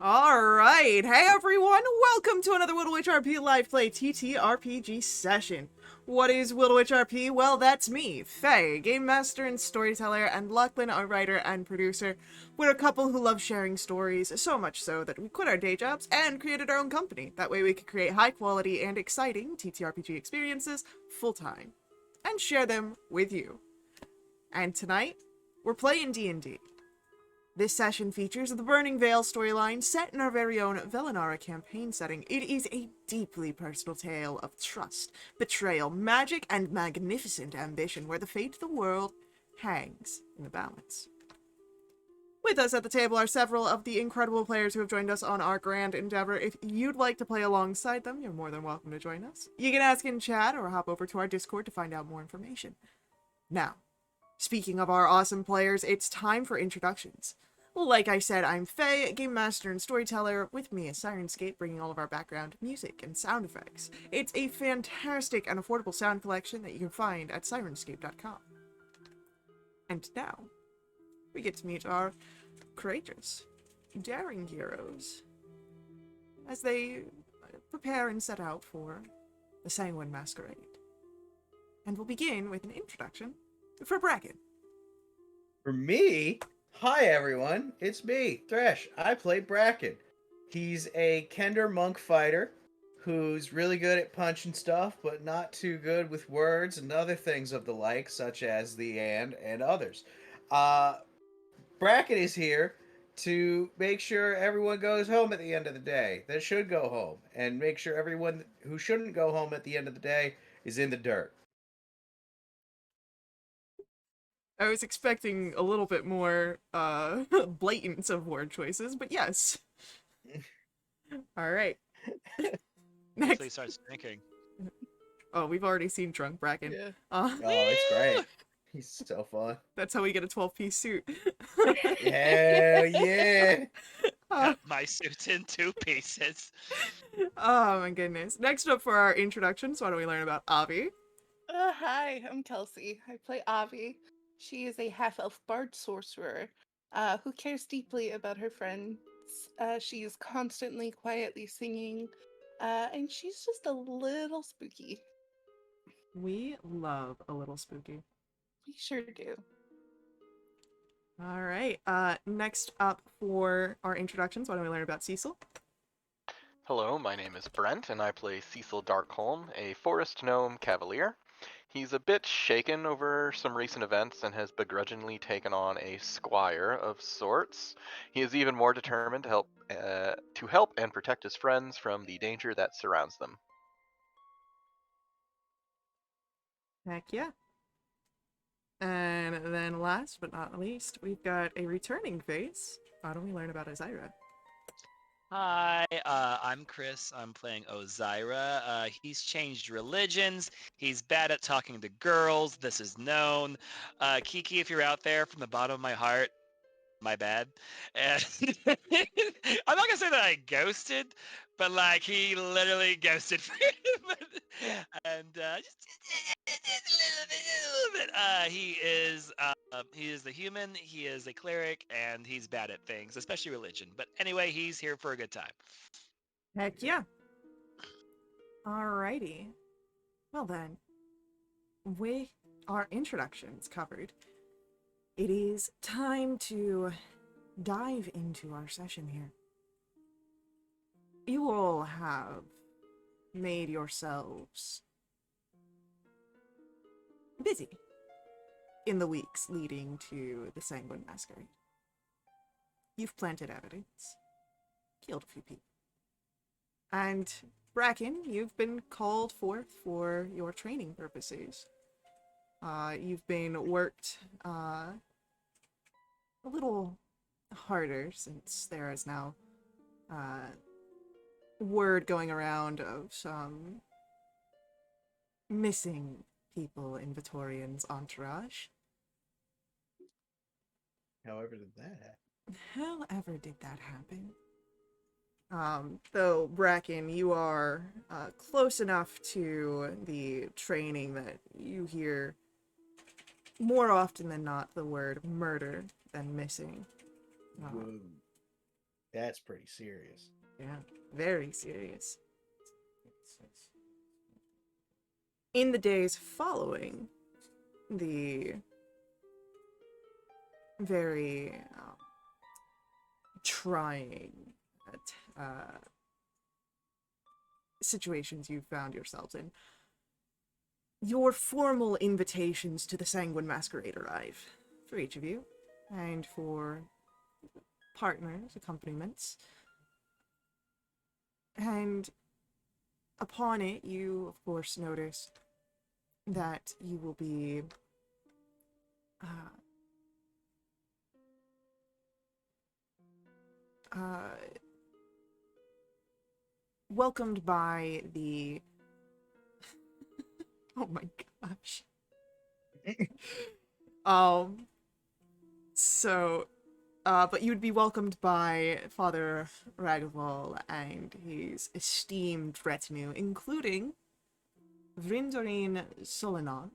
Alright, hey everyone, welcome to another Wildewitch RP Live Play TTRPG session. What is Wildewitch RP? Well, that's me, Faye, game master and storyteller, and Lachlan, our writer and producer. We're a couple who love sharing stories, so much so that we quit our day jobs and created our own company. That way we could create high quality and exciting TTRPG experiences full-time, and share them with you. And tonight, we're playing D&D. This session features the Burning Veil storyline set in our very own Velenara campaign setting. It is a deeply personal tale of trust, betrayal, magic, and magnificent ambition where the fate of the world hangs in the balance. With us at the table are several of the incredible players who have joined us on our grand endeavor. If you'd like to play alongside them, you're more than welcome to join us. You can ask in chat or hop over to our Discord to find out more information. Now, speaking of our awesome players, it's time for introductions. Like I said, I'm Faye, game master and storyteller. With me is Sirenscape, bringing all of our background music and sound effects. It's a fantastic and affordable sound collection that you can find at sirenscape.com. And now, we get to meet our courageous, daring heroes as they prepare and set out for the Sanguine Masquerade. And we'll begin with an introduction for Bracken. For me? Hi everyone, it's me, Thresh. I play Bracken. He's a Kender monk fighter who's really good at punching stuff, but not too good with words and other things of the like, such as the and others. Bracken is here to make sure everyone goes home at the end of the day that should go home, and make sure everyone who shouldn't go home at the end of the day is in the dirt. I was expecting a little bit more blatance of word choices, but yes. All right. Until he Next. starts drinking. Oh, we've already seen Drunk Bracken. Yeah. Oh, it's great. He's so fun. That's how we get a 12-piece suit. Hell yeah! Cut my suit in 2 pieces. Oh my goodness. Next up for our introductions, why don't we learn about Avi? Hi, I'm Kelsey. I play Avi. She is a half-elf bard sorcerer who cares deeply about her friends. She is constantly quietly singing, and she's just a little spooky. We love a little spooky. We sure do. All right. Next up for our introductions, why don't we learn about Cecil? Hello, my name is Brent, and I play Cecil Darkholm, a forest gnome cavalier. He's a bit shaken over some recent events and has begrudgingly taken on a squire of sorts. He is even more determined to help and protect his friends from the danger that surrounds them. Heck yeah. And then last but not least, we've got a returning face. Why don't we learn about Azira? Hi, I'm Chris. I'm playing Ozira. He's changed religions. He's bad at talking to girls. This is known. Kiki, if you're out there, from the bottom of my heart, my bad. And I'm not gonna say that I ghosted, but like he literally ghosted for him. And just a little bit. He is the human. He is a cleric, and he's bad at things, especially religion. But anyway, he's here for a good time. Heck yeah. Alrighty. Well then, with our introductions covered, it is time to dive into our session here. You all have made yourselves busy in the weeks leading to the Sanguine Masquerade. You've planted evidence, killed a few people. And Bracken, you've been called forth for your training purposes. You've been worked a little harder since there is now word going around of some missing people in Vitorian's entourage. However, did that happen? However did that happen? Though, Bracken, you are close enough to the training that you hear more often than not the word murder than missing. Whoa. That's pretty serious. Yeah, very serious. In the days following the very trying situations you found yourselves in, your formal invitations to the Sanguine Masquerade arrive for each of you, and for partners, accompaniments. And upon it, you, of course, notice that you will be welcomed by the... oh my gosh. But you would be welcomed by Father Ragaval and his esteemed retinue, including Vrindarin Solenoth,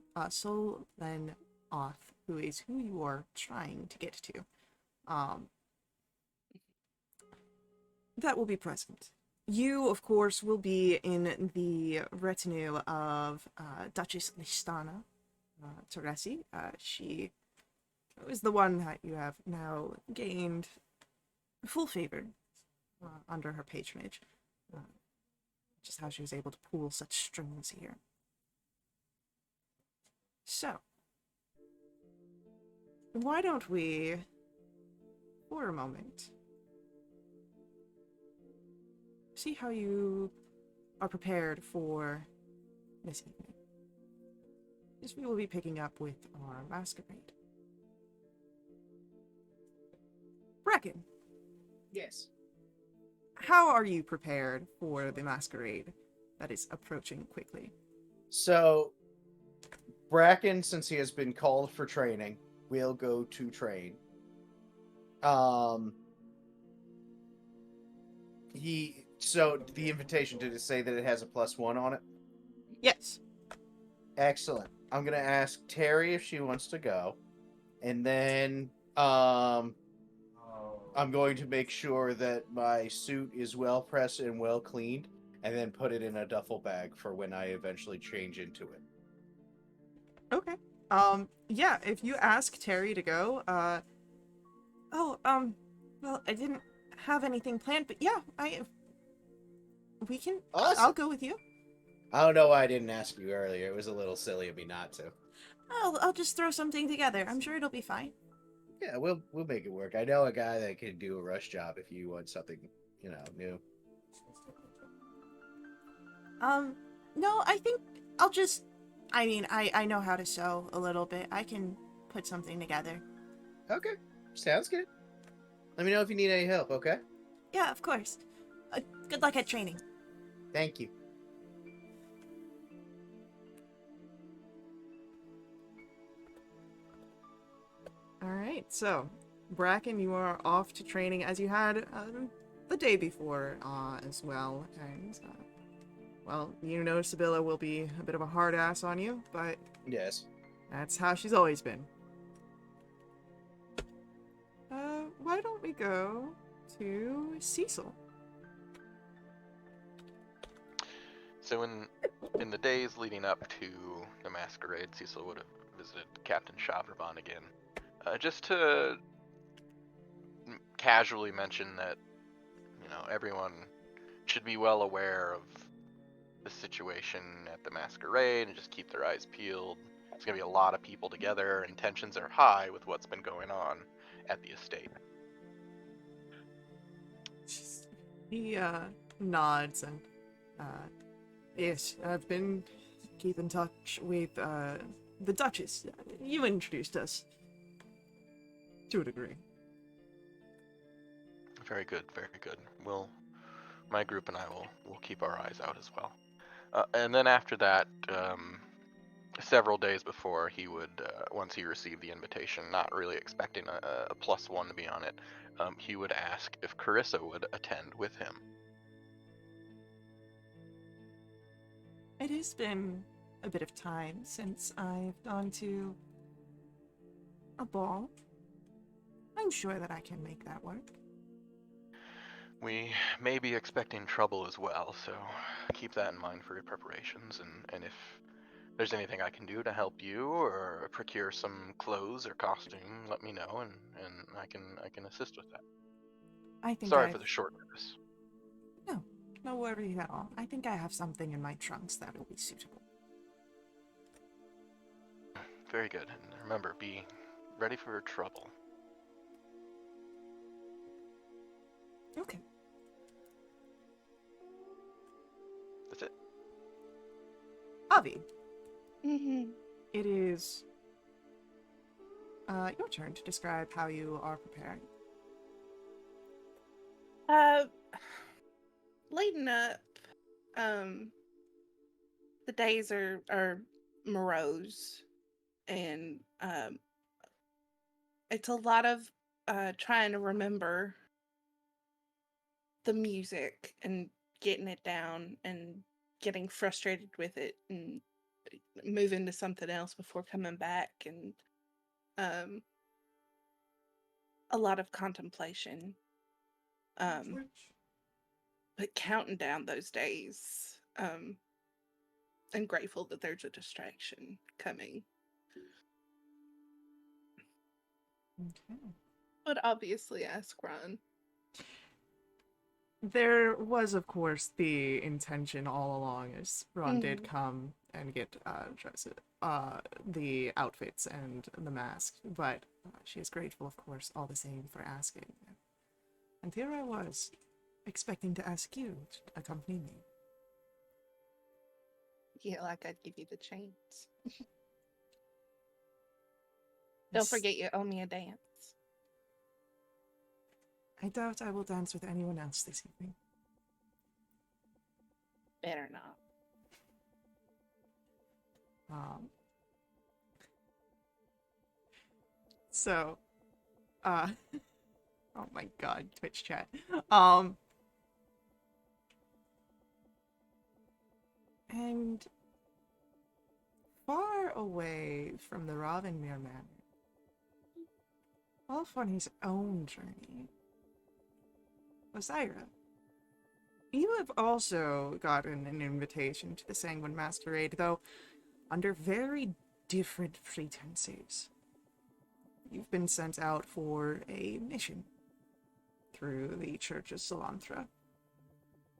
who is who you are trying to get to. That will be present. You, of course, will be in the retinue of Duchess Listana Teresi. She is the one that you have now gained full favor under her patronage. Just how she was able to pull such strings here. So, why don't we, for a moment, see how you are prepared for this evening. Because we will be picking up with our masquerade. Bracken, Yes. how are you prepared for the masquerade that is approaching quickly? So, Bracken, since he has been called for training, will go to train. So the invitation, did it say that it has a +1 on it? Yes. Excellent. I'm gonna ask Terry if she wants to go, and then I'm going to make sure that my suit is well pressed and well cleaned, and then put it in a duffel bag for when I eventually change into it. Okay. Yeah, if you ask Terry to go, well, I didn't have anything planned, but yeah, we can, Awesome. I'll go with you. I don't know why I didn't ask you earlier. It was a little silly of me not to. I'll just throw something together. I'm sure it'll be fine. Yeah, we'll make it work. I know a guy that can do a rush job if you want something, new. No, I think I'll just, I know how to sew a little bit. I can put something together. Okay, sounds good. Let me know if you need any help, okay? Yeah, of course. Good luck at training. Thank you. Alright, so, Bracken, you are off to training as you had the day before as well. And, well, you know Sibylla will be a bit of a hard ass on you, but Yes. that's how she's always been. Why don't we go to Cecil? So in the days leading up to the masquerade, Cecil would have visited Captain Chavreban again, just to casually mention that everyone should be well aware of the situation at the masquerade and just keep their eyes peeled. There's gonna be a lot of people together, and tensions are high with what's been going on at the estate. He nods and yes, I've been keep in touch with the Duchess. You introduced us to a degree. Very good, very good. My group and I will keep our eyes out as well. And then after that, several days before, he would, once he received the invitation, not really expecting a +1 to be on it, he would ask if Carissa would attend with him. It has been a bit of time since I've gone to a ball. I'm sure that I can make that work. We may be expecting trouble as well, so keep that in mind for your preparations. And if there's anything I can do to help you or procure some clothes or costume, let me know, and I can assist with that. I think Sorry for the short notice. No worries at all. I think I have something in my trunks that will be suitable. Very good. And remember, be ready for trouble. Okay. That's it. Avi, Mm-hmm. it is your turn to describe how you are preparing. Lighten up. The days are morose, and it's a lot of trying to remember the music and getting it down and getting frustrated with it and moving to something else before coming back, and a lot of contemplation. But counting down those days, and grateful that there's a distraction coming. Okay. But obviously ask Ron. There was, of course, the intention all along as Ron did come and get the outfits and the mask, but she is grateful, of course, all the same for asking. And here I was, expecting to ask you to accompany me. Yeah, like I'd give you the chance. Don't forget you owe me a dance. I doubt I will dance with anyone else this evening. Better not. So, oh my god, Twitch chat. And far away from the Ravenmere Manor, off on his own journey, Osiris, you have also gotten an invitation to the Sanguine Masquerade, though under very different pretenses. You've been sent out for a mission through the Church of Solanthra,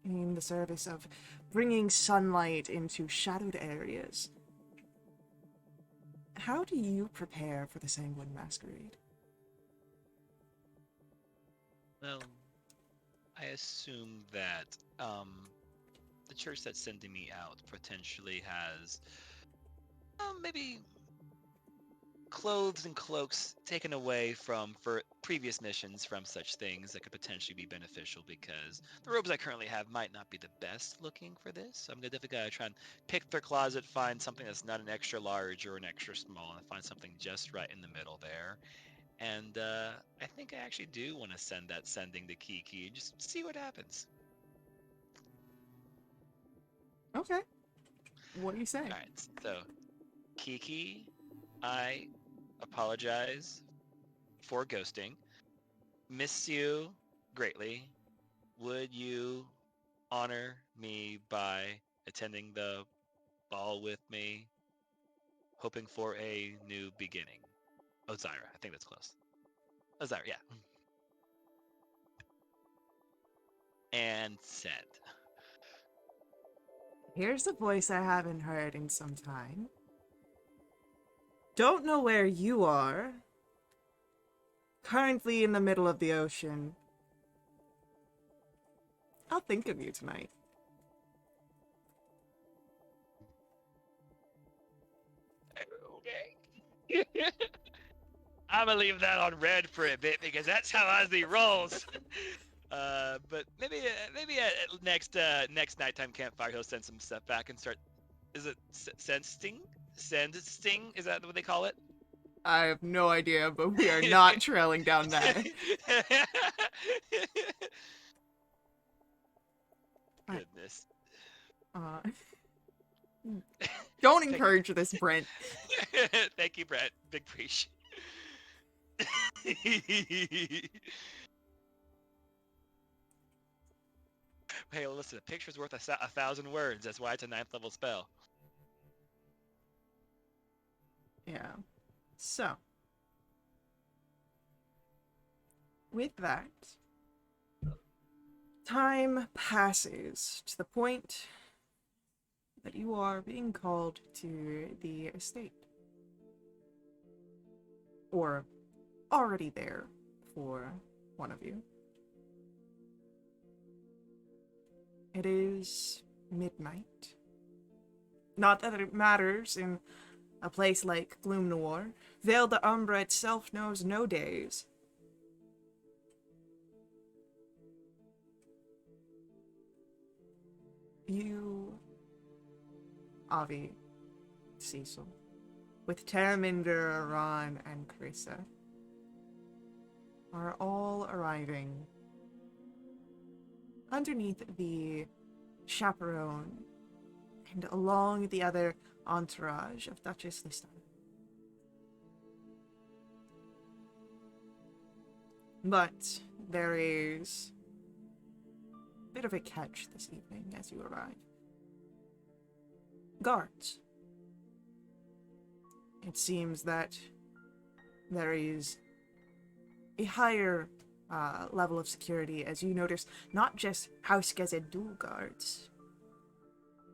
in the service of bringing sunlight into shadowed areas. How do you prepare for the Sanguine Masquerade? Well, I assume that the church that's sending me out potentially has maybe clothes and cloaks taken away for previous missions from such things that could potentially be beneficial, because the robes I currently have might not be the best looking for this. So I'm gonna definitely gotta try and pick their closet, find something that's not an extra large or an extra small, and find something just right in the middle there. And I think I actually do want to send that sending to Kiki, just see what happens. Okay. What do you say? All right, so Kiki, I apologize for ghosting. Miss you greatly. Would you honor me by attending the ball with me, hoping for a new beginning? Osiris, I think that's close. Osiris, yeah. And send. Here's a voice I haven't heard in some time. Don't know where you are. Currently in the middle of the ocean. I'll think of you tonight. Okay. I'm gonna leave that on red for a bit because that's how Ozzy rolls. But maybe at next nighttime campfire he'll send some stuff back and start. Is it sensting? Send-sting? Is that what they call it? I have no idea, but we are not trailing down that. Goodness. Don't encourage this, Brent. Thank you, Brett. Big preach. hey, listen, a picture's worth 1,000 words. That's why it's a 9th level spell. Yeah. So, with that, time passes to the point that you are being called to the estate. Or already there for one of you. It is midnight. Not that it matters in a place like Gloom Noir. Vale de Umbra itself knows no days. You, Avi, Cecil, with Terminder, Aran, and Carissa, are all arriving underneath the chaperone and along the other entourage of Duchess Listana. But there is a bit of a catch this evening as you arrive. Guards. It seems that there is a higher level of security as you notice not just House Gazedul guards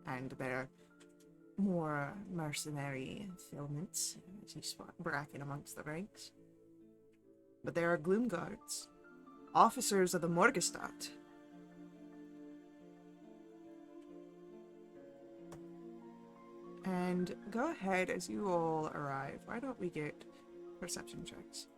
and their more mercenary filments as you spot Bracken amongst the ranks, but there are Gloom guards, officers of the Morgenstadt. And go ahead as you all arrive. Why don't we get perception checks?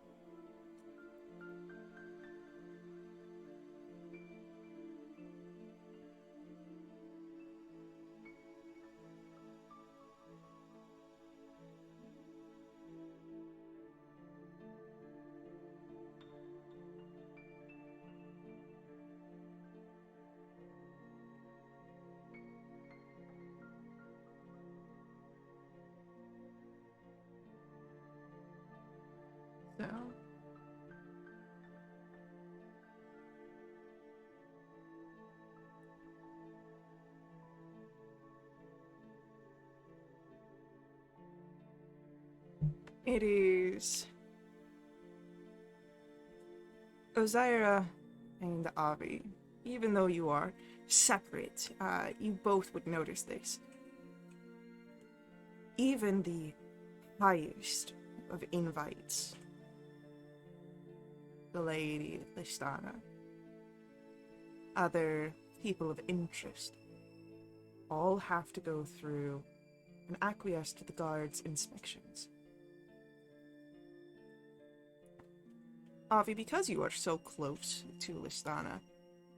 So, it is Ozira and Avi. Even though you are separate, you both would notice this. Even the highest of invites, the Lady Listana, other people of interest, all have to go through and acquiesce to the guards' inspections. Avi, because you are so close to Listana,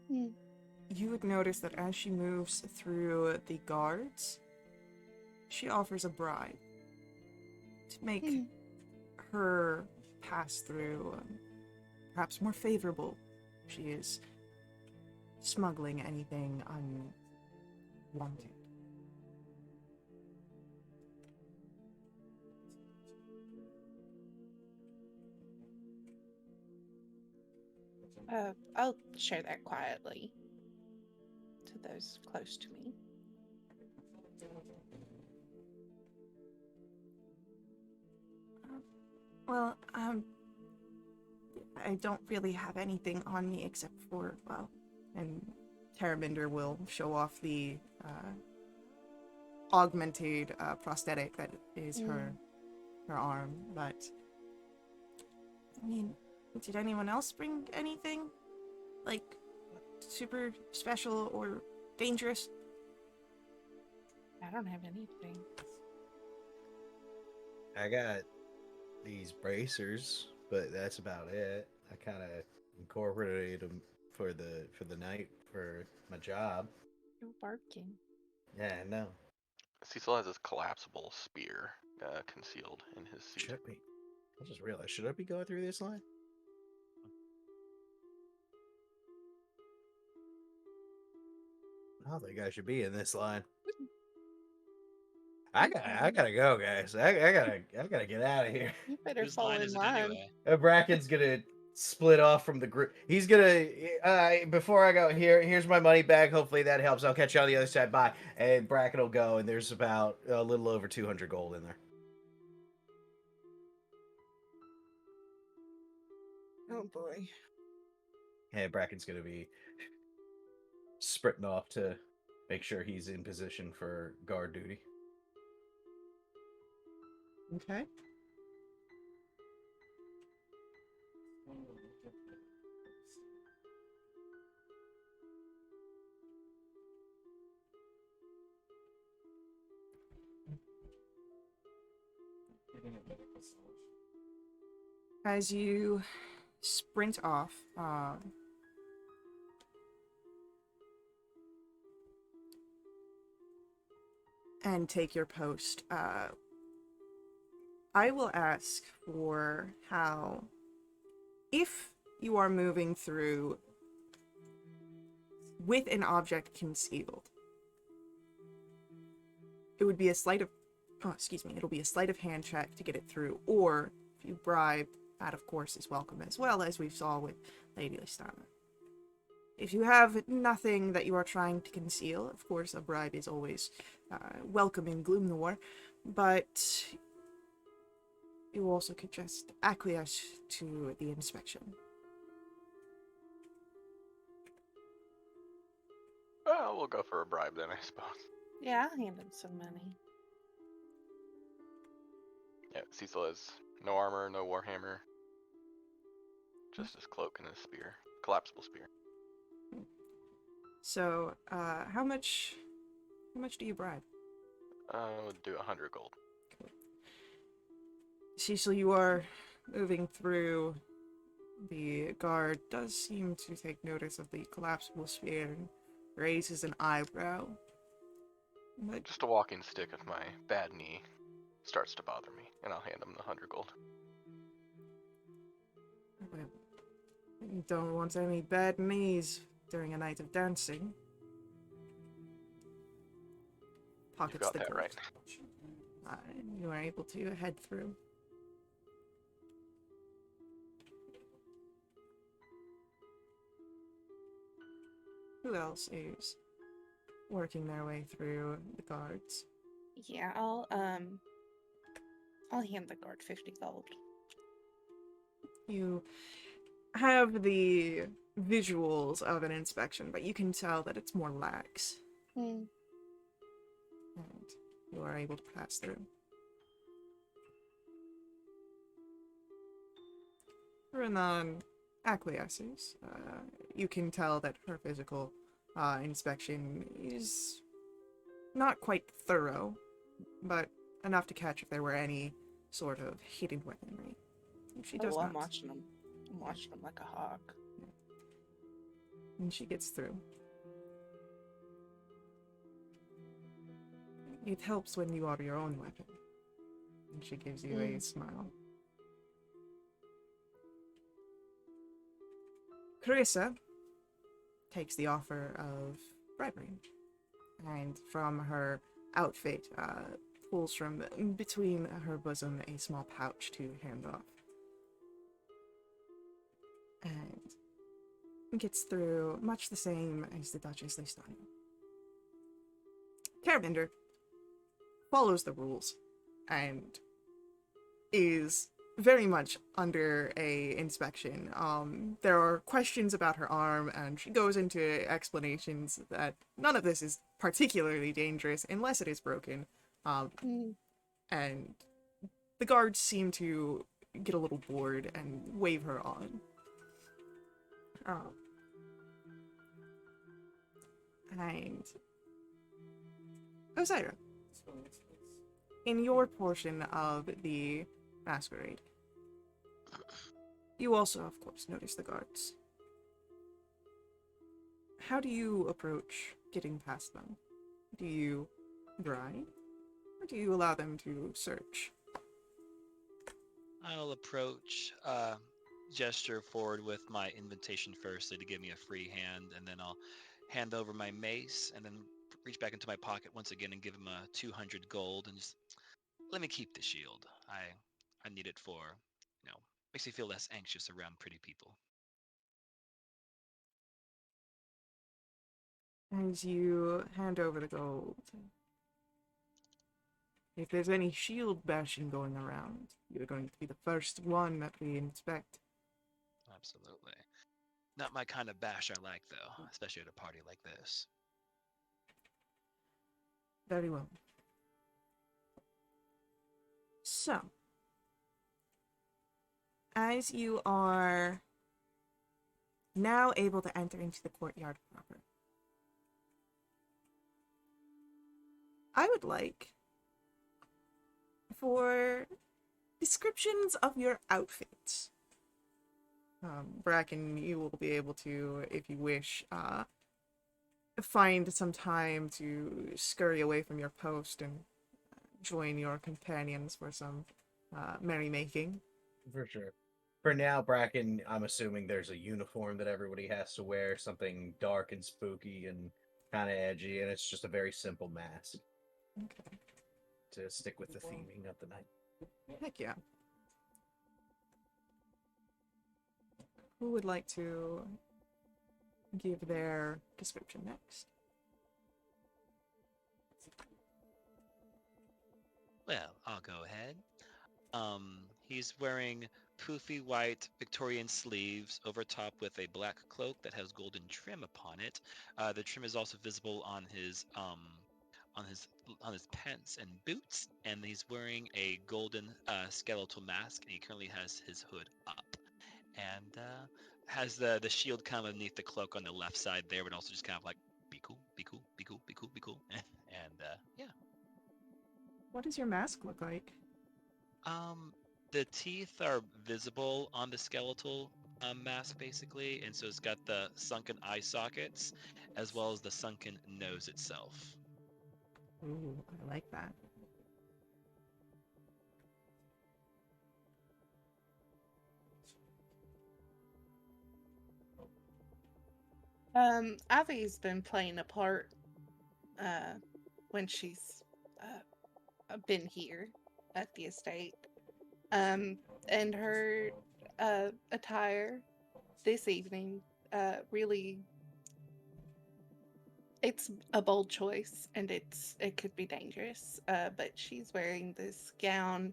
you would notice that as she moves through the guards, she offers a bribe to make her pass through perhaps more favorable. She is smuggling anything unwanted. I'll share that quietly to those close to me. Well, I don't really have anything on me except for, well, and Teraminder will show off the augmented prosthetic that is her arm, but I mean, did anyone else bring anything? Like, super special or dangerous? I don't have anything. I got these bracers, but that's about it. I kind of incorporated them for the night for my job. You're barking. Yeah, I know. Cecil has his collapsible spear concealed in his suit. Should be. I just realized, should I be going through this line? I don't think I should be in this line. I gotta go, guys. I gotta get out of here. You better Whose fall line in is it line. anyway? Bracken's gonna split off from the group. He's gonna before I go here. Here's my money bag. Hopefully that helps. I'll catch you on the other side. Bye. And Bracken will go, and there's about a little over 200 gold in there. Oh boy. And Bracken's gonna be sprinting off to make sure he's in position for guard duty. Okay. As you sprint off, and take your post, I will ask for how, if you are moving through with an object concealed, it would be a sleight of, it'll be a sleight of hand check to get it through, or if you bribe, that of course is welcome as well, as we saw with Lady Listana. If you have nothing that you are trying to conceal, of course a bribe is always welcome in Gloom Noir, but you also could just acquiesce to the inspection. Well, we'll go for a bribe then, I suppose. Yeah, I'll hand him some money. Yeah, Cecil has no armor, no warhammer. Just his cloak and his spear. Collapsible spear. So, how much do you bribe? We'll do 100 gold. Cecil, you are moving through. The guard does seem to take notice of the collapsible sphere and raises an eyebrow. But Just a walking stick if my bad knee starts to bother me, and I'll hand him the 100 gold. well, you don't want any bad knees during a night of dancing. Pockets got the that gold. right. You are able to head through. Who else is working their way through the guards? Yeah, I'll hand the guard 50 gold. You have the visuals of an inspection, but you can tell that it's more lax, Hmm. and you are able to pass through. Renan acquiesces. You can tell that her physical inspection is not quite thorough, but enough to catch if there were any sort of hidden weaponry. She does I'm not. watching him. I'm watching him like a hawk. And she gets through. It helps when you are your own weapon. And she gives you a smile. Carissa takes the offer of bribery, and from her outfit, pulls from between her bosom a small pouch to hand off. And gets through much the same as the Duchess Lestania. Carabinder follows the rules and is very much under a inspection. There are questions about her arm, and she goes into explanations that none of this is particularly dangerous unless it is broken. And the guards seem to get a little bored and wave her on. And Osiris, in your portion of the masquerade, you also, of course, notice the guards. How do you approach getting past them? Do you bribe, or do you allow them to search? I'll approach, gesture forward with my invitation firstly to give me a free hand, and then I'll hand over my mace, and then reach back into my pocket once again and give him a 200 gold, and just let me keep the shield. I need it for, Makes me feel less anxious around pretty people. As you hand over the gold, if there's any shield bashing going around, you're going to be the first one that we inspect. Absolutely. Not my kind of bash I like, though, especially at a party like this. Very well. So, as you are now able to enter into the courtyard proper, I would like for descriptions of your outfits. Bracken, you will be able to, if you wish, find some time to scurry away from your post and join your companions for some merrymaking. For sure. For now, Bracken, I'm assuming there's a uniform that everybody has to wear, something dark and spooky and kind of edgy, and it's just a very simple mask Okay. to stick with the theming of the night. Heck yeah. Who would like to give their description next? Well, I'll go ahead. He's wearing poofy white Victorian sleeves over top with a black cloak that has golden trim upon it. The trim is also visible on on his his pants and boots, and he's wearing a golden skeletal mask, and he currently has his hood up, and has the shield kind of underneath the cloak on the left side there, but also just kind of like be cool, be cool, be cool, be cool, be cool, and yeah. What does your mask look like? Um, the teeth are visible on the skeletal mask, basically, and so it's got the sunken eye sockets as well as the sunken nose itself. Ooh, I like that. Avi's been playing a part uh, when she's been here at the estate. And her attire this evening really, it's a bold choice and it could be dangerous. But she's wearing this gown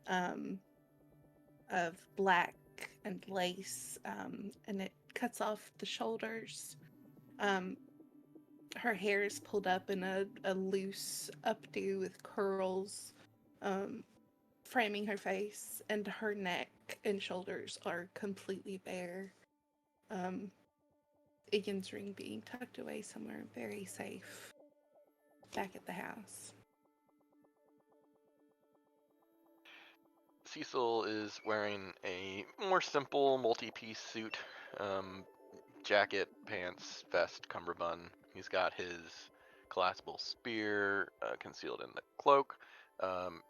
of black and lace, and it cuts off the shoulders. Um, her hair is pulled up in a loose updo with curls, framing her face, and her neck and shoulders are completely bare. Ian's ring being tucked away somewhere very safe back at the house. Cecil is wearing a more simple multi-piece suit, jacket, pants, vest, cummerbund. He's got his collapsible spear concealed in the cloak.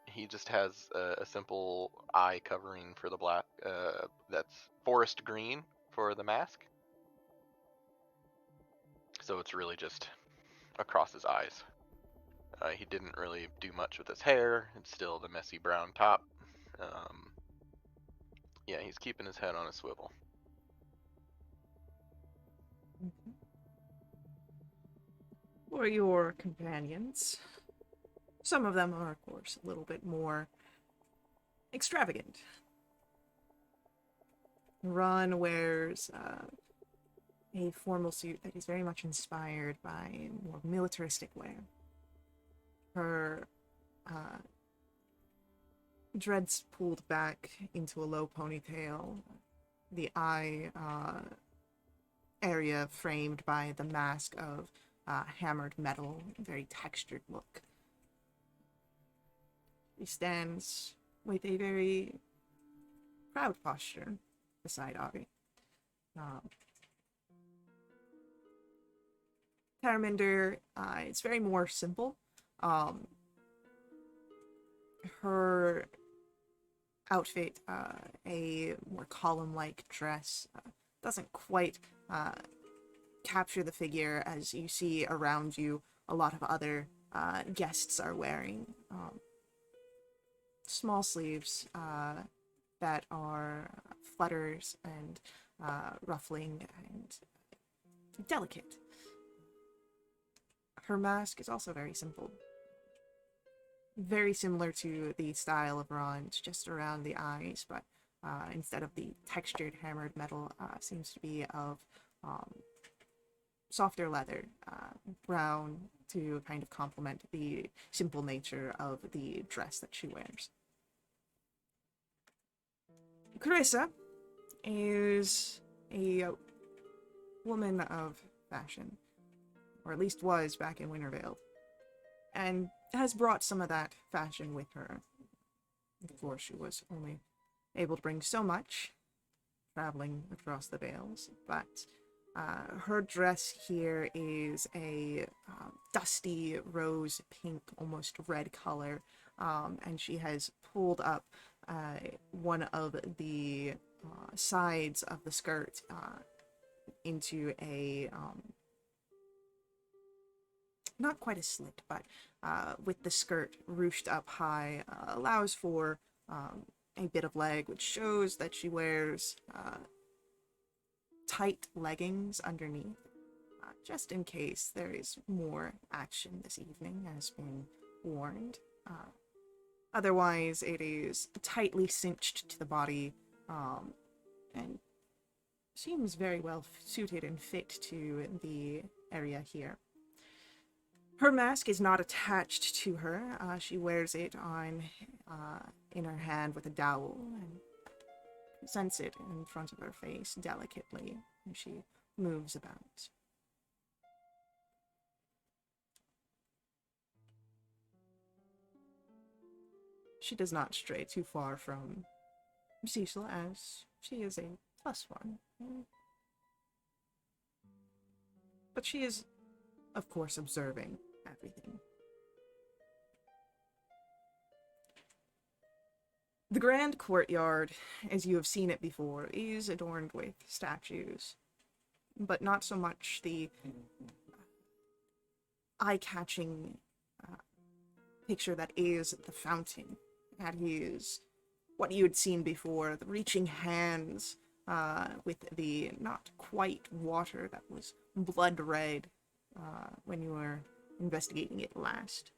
He just has a simple eye covering for the black, that's forest green for the mask. So it's really just across his eyes. He didn't really do much with his hair. It's still the messy brown top. Yeah, he's keeping his head on a swivel. For your companions, some of them are, of course, a little bit more extravagant. Ron wears a formal suit that is very much inspired by more militaristic wear. Her dreads pulled back into a low ponytail, the eye area framed by the mask of hammered metal, very textured look. He stands with a very proud posture beside Avi. Paraminder is very more simple. Her outfit, a more column-like dress, doesn't quite capture the figure as you see around you a lot of other guests are wearing. Small sleeves, that are flutters and ruffling and delicate. Her mask is also very simple. Very similar to the style of Ron's, just around the eyes, but instead of the textured hammered metal, seems to be of softer leather, brown, to kind of complement the simple nature of the dress that she wears. Carissa is a woman of fashion, or at least was back in Wintervale, and has brought some of that fashion with her. Of course, she was only able to bring so much traveling across the Vales, but her dress here is a dusty rose pink, almost red color, and she has pulled up one of the sides of the skirt into a not quite a slit, but with the skirt ruched up high, allows for a bit of leg, which shows that she wears tight leggings underneath, just in case there is more action this evening, has been warned. Otherwise, it is tightly cinched to the body, and seems very well suited and fit to the area here. Her mask is not attached to her. She wears it on in her hand with a dowel, and presents it in front of her face delicately as she moves about. She does not stray too far from Cecil, as she is a +1. But she is, of course, observing everything. The grand courtyard, as you have seen it before, is adorned with statues, but not so much the eye-catching picture that is the fountain. That is what you had seen before, the reaching hands with the not quite water that was blood red when you were investigating it last.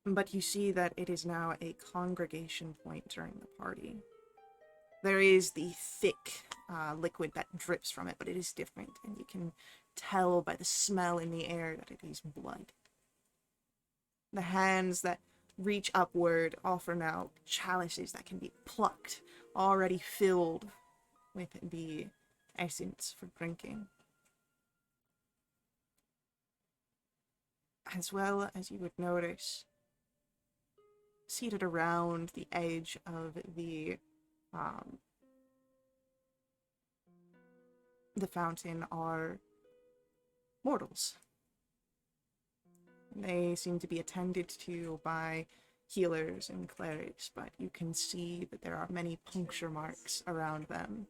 But you see that it is now a congregation point during the party. There is the thick liquid that drips from it, but it is different, and you can tell by the smell in the air that it is blood. The hands that reach upward offer now chalices that can be plucked, already filled with the essence for drinking. As well as you would notice, seated around the edge of the fountain are mortals. They seem to be attended to by healers and clerics, but you can see that there are many puncture marks around them.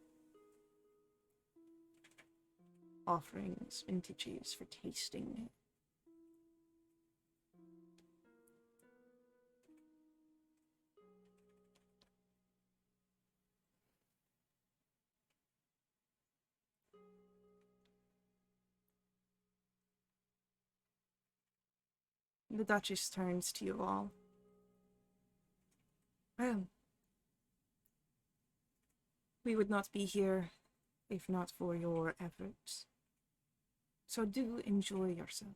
Offerings, vintages for tasting. The Duchess turns to you all. Well, we would not be here if not for your efforts. So do enjoy yourself.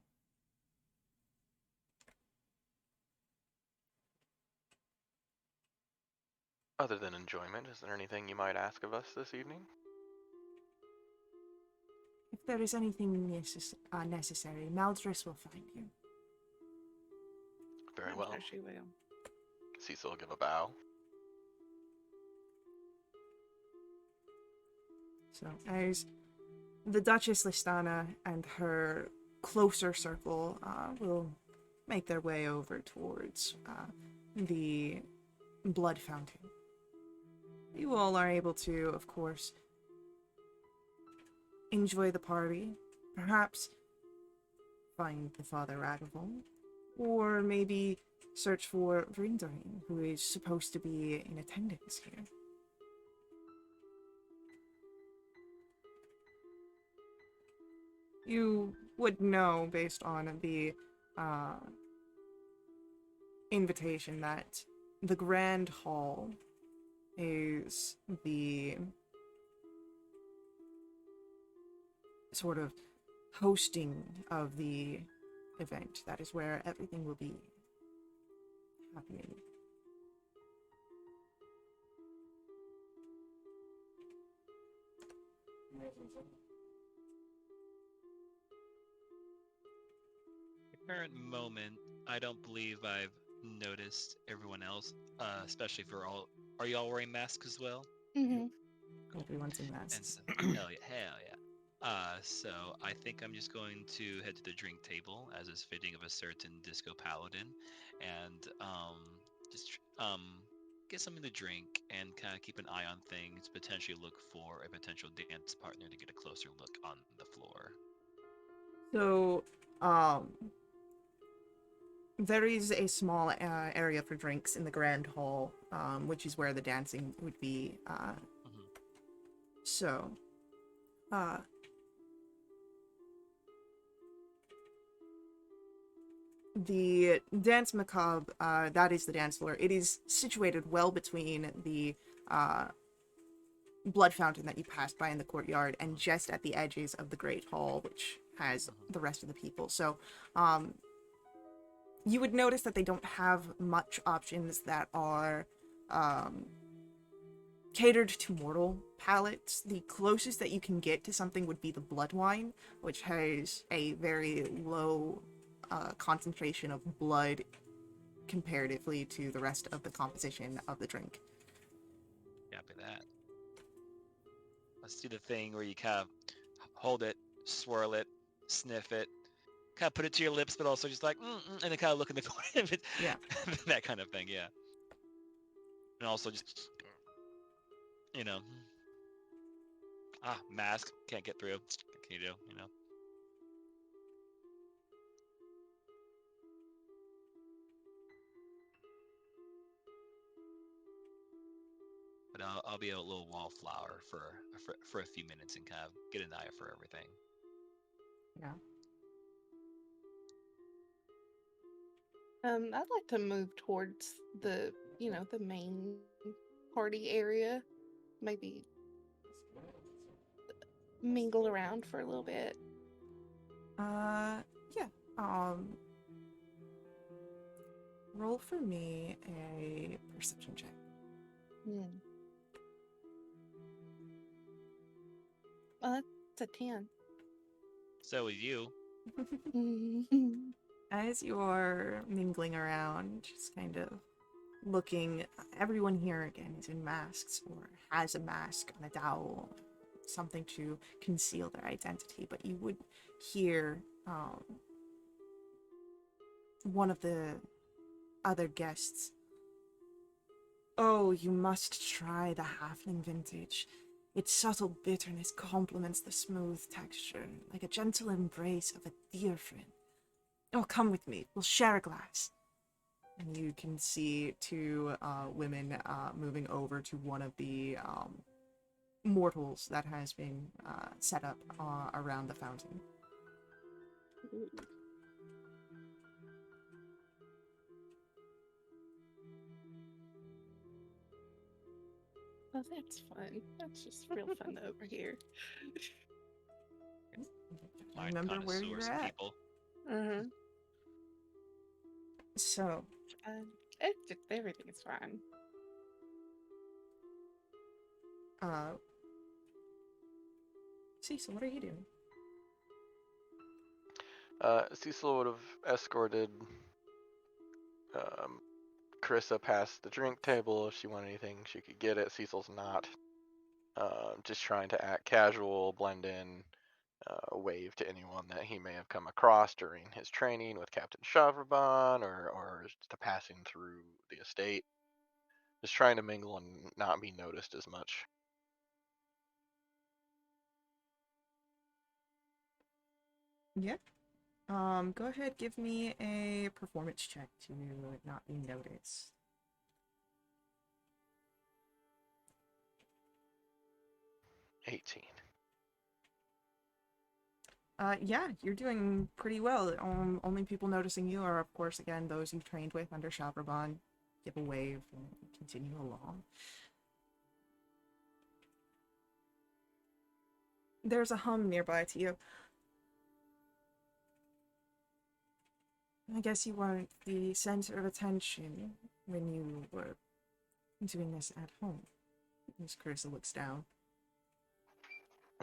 Other than enjoyment, is there anything you might ask of us this evening? If there is anything necessary, Maldris will find you. Very I'm well. sure she will. Cecil will give a bow. So, as the Duchess Listana and her closer circle will make their way over towards the blood fountain. You all are able to, of course, enjoy the party, perhaps find the Father Ragavon, or maybe search for Vrindarin, who is supposed to be in attendance here. You would know based on the invitation that the Grand Hall is the sort of hosting of the event. That is where everything will be happening. Current moment, I don't believe I've noticed everyone else, especially for all. Are y'all wearing masks as well? Mm-hmm. Cool. Everyone's in And masks. so, hell yeah, hell yeah. So I think I'm just going to head to the drink table, as is fitting of a certain disco paladin, and get something to drink and kind of keep an eye on things. Potentially look for a potential dance partner to get a closer look on the floor. So, there is a small area for drinks in the Grand Hall, which is where the dancing would be. Mhm. So, uh, the dance macabre, that is the dance floor. It is situated well between the blood fountain that you passed by in the courtyard and just at the edges of the Great Hall, which has the rest of the people. So, you would notice that they don't have much options that are catered to mortal palates. The closest that you can get to something would be the blood wine, which has a very low concentration of blood comparatively to the rest of the composition of the drink. Copy that. Let's do the thing where you kind of hold it, swirl it, sniff it, kind of put it to your lips, but also just like, and then kind of look in the corner of it. Yeah. That kind of thing, yeah. And also just, you know, mask, can't get through. What can you do, you know? But I'll be a little wallflower for a few minutes and kind of get an eye for everything. Yeah. I'd like to move towards the, the main party area. Maybe mingle around for a little bit. Yeah. Roll for me a perception check. Hmm. Well, that's a 10. So with you, As you're mingling around, just kind of looking, everyone here again is in masks or has a mask on a dowel, something to conceal their identity, but you would hear one of the other guests. Oh, you must try the halfling vintage. Its subtle bitterness complements the smooth texture, like a gentle embrace of a dear friend. Oh, come with me. We'll share a glass. And you can see two women moving over to one of the mortals that has been set up around the fountain. Oh, that's fun. That's just real fun over here. wine Remember where you're connoisseurs at. people. Mm-hmm. So, It's just everything's fine. Cecil, what are you doing? Cecil would have escorted Carissa past the drink table. If she wanted anything, she could get it. Cecil's not. Just trying to act casual, blend in, wave to anyone that he may have come across during his training with Captain Shavraban or just passing through the estate. Just trying to mingle and not be noticed as much. Yeah. Go ahead, give me a performance check to not be noticed. $18. Yeah, you're doing pretty well. Only people noticing you are, of course, again, those you've trained with under Chaperban. Give a wave and continue along. There's a hum nearby to you. I guess you weren't the center of attention when you were doing this at home. Miss Carissa looks down.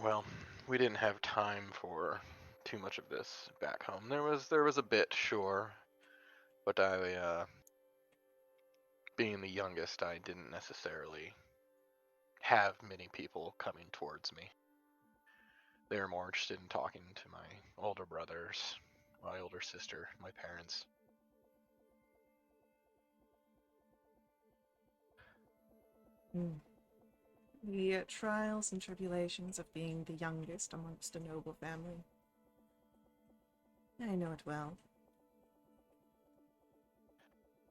Well, we didn't have time for too much of this back home. There was a bit, sure, but being the youngest, I didn't necessarily have many people coming towards me. They were more interested in talking to my older brothers, my older sister, my parents. The trials and tribulations of being the youngest amongst a noble family. I know it well.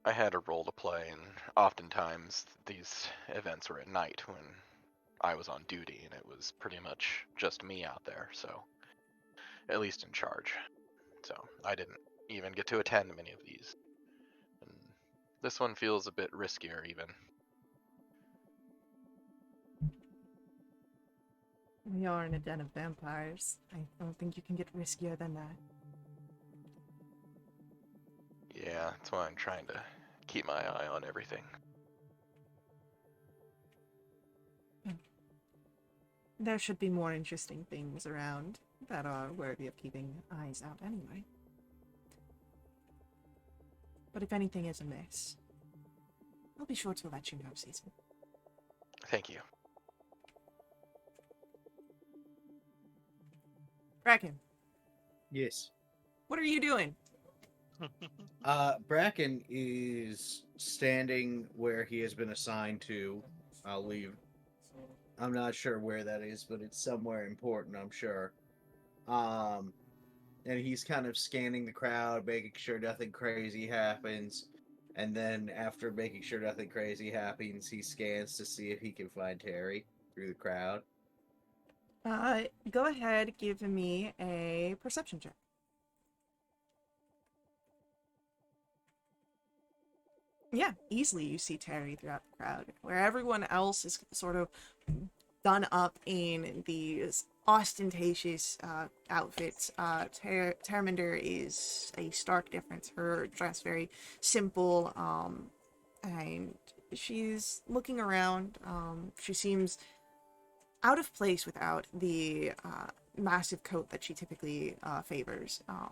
I had a role to play, and oftentimes these events were at night when I was on duty, and it was pretty much just me out there, so at least in charge. So I didn't even get to attend many of these. And this one feels a bit riskier even. We are in a den of vampires. I don't think you can get riskier than that. Yeah, that's why I'm trying to keep my eye on everything. There should be more interesting things around that are worthy of keeping eyes out anyway. But if anything is amiss, I'll be sure to let you know, Cecil. Thank you. Bracken, Yes. what are you doing? Bracken is standing where he has been assigned to. I'll leave. I'm not sure where that is, but it's somewhere important, I'm sure. And he's kind of scanning the crowd, making sure nothing crazy happens. And then after making sure nothing crazy happens, he scans to see if he can find Terry through the crowd. Go ahead, give me a perception check. Yeah, easily you see Terry throughout the crowd, where everyone else is sort of done up in these ostentatious outfits. Terminder is a stark difference. Her dress very simple, and she's looking around. She seems out of place without the massive coat that she typically favors. I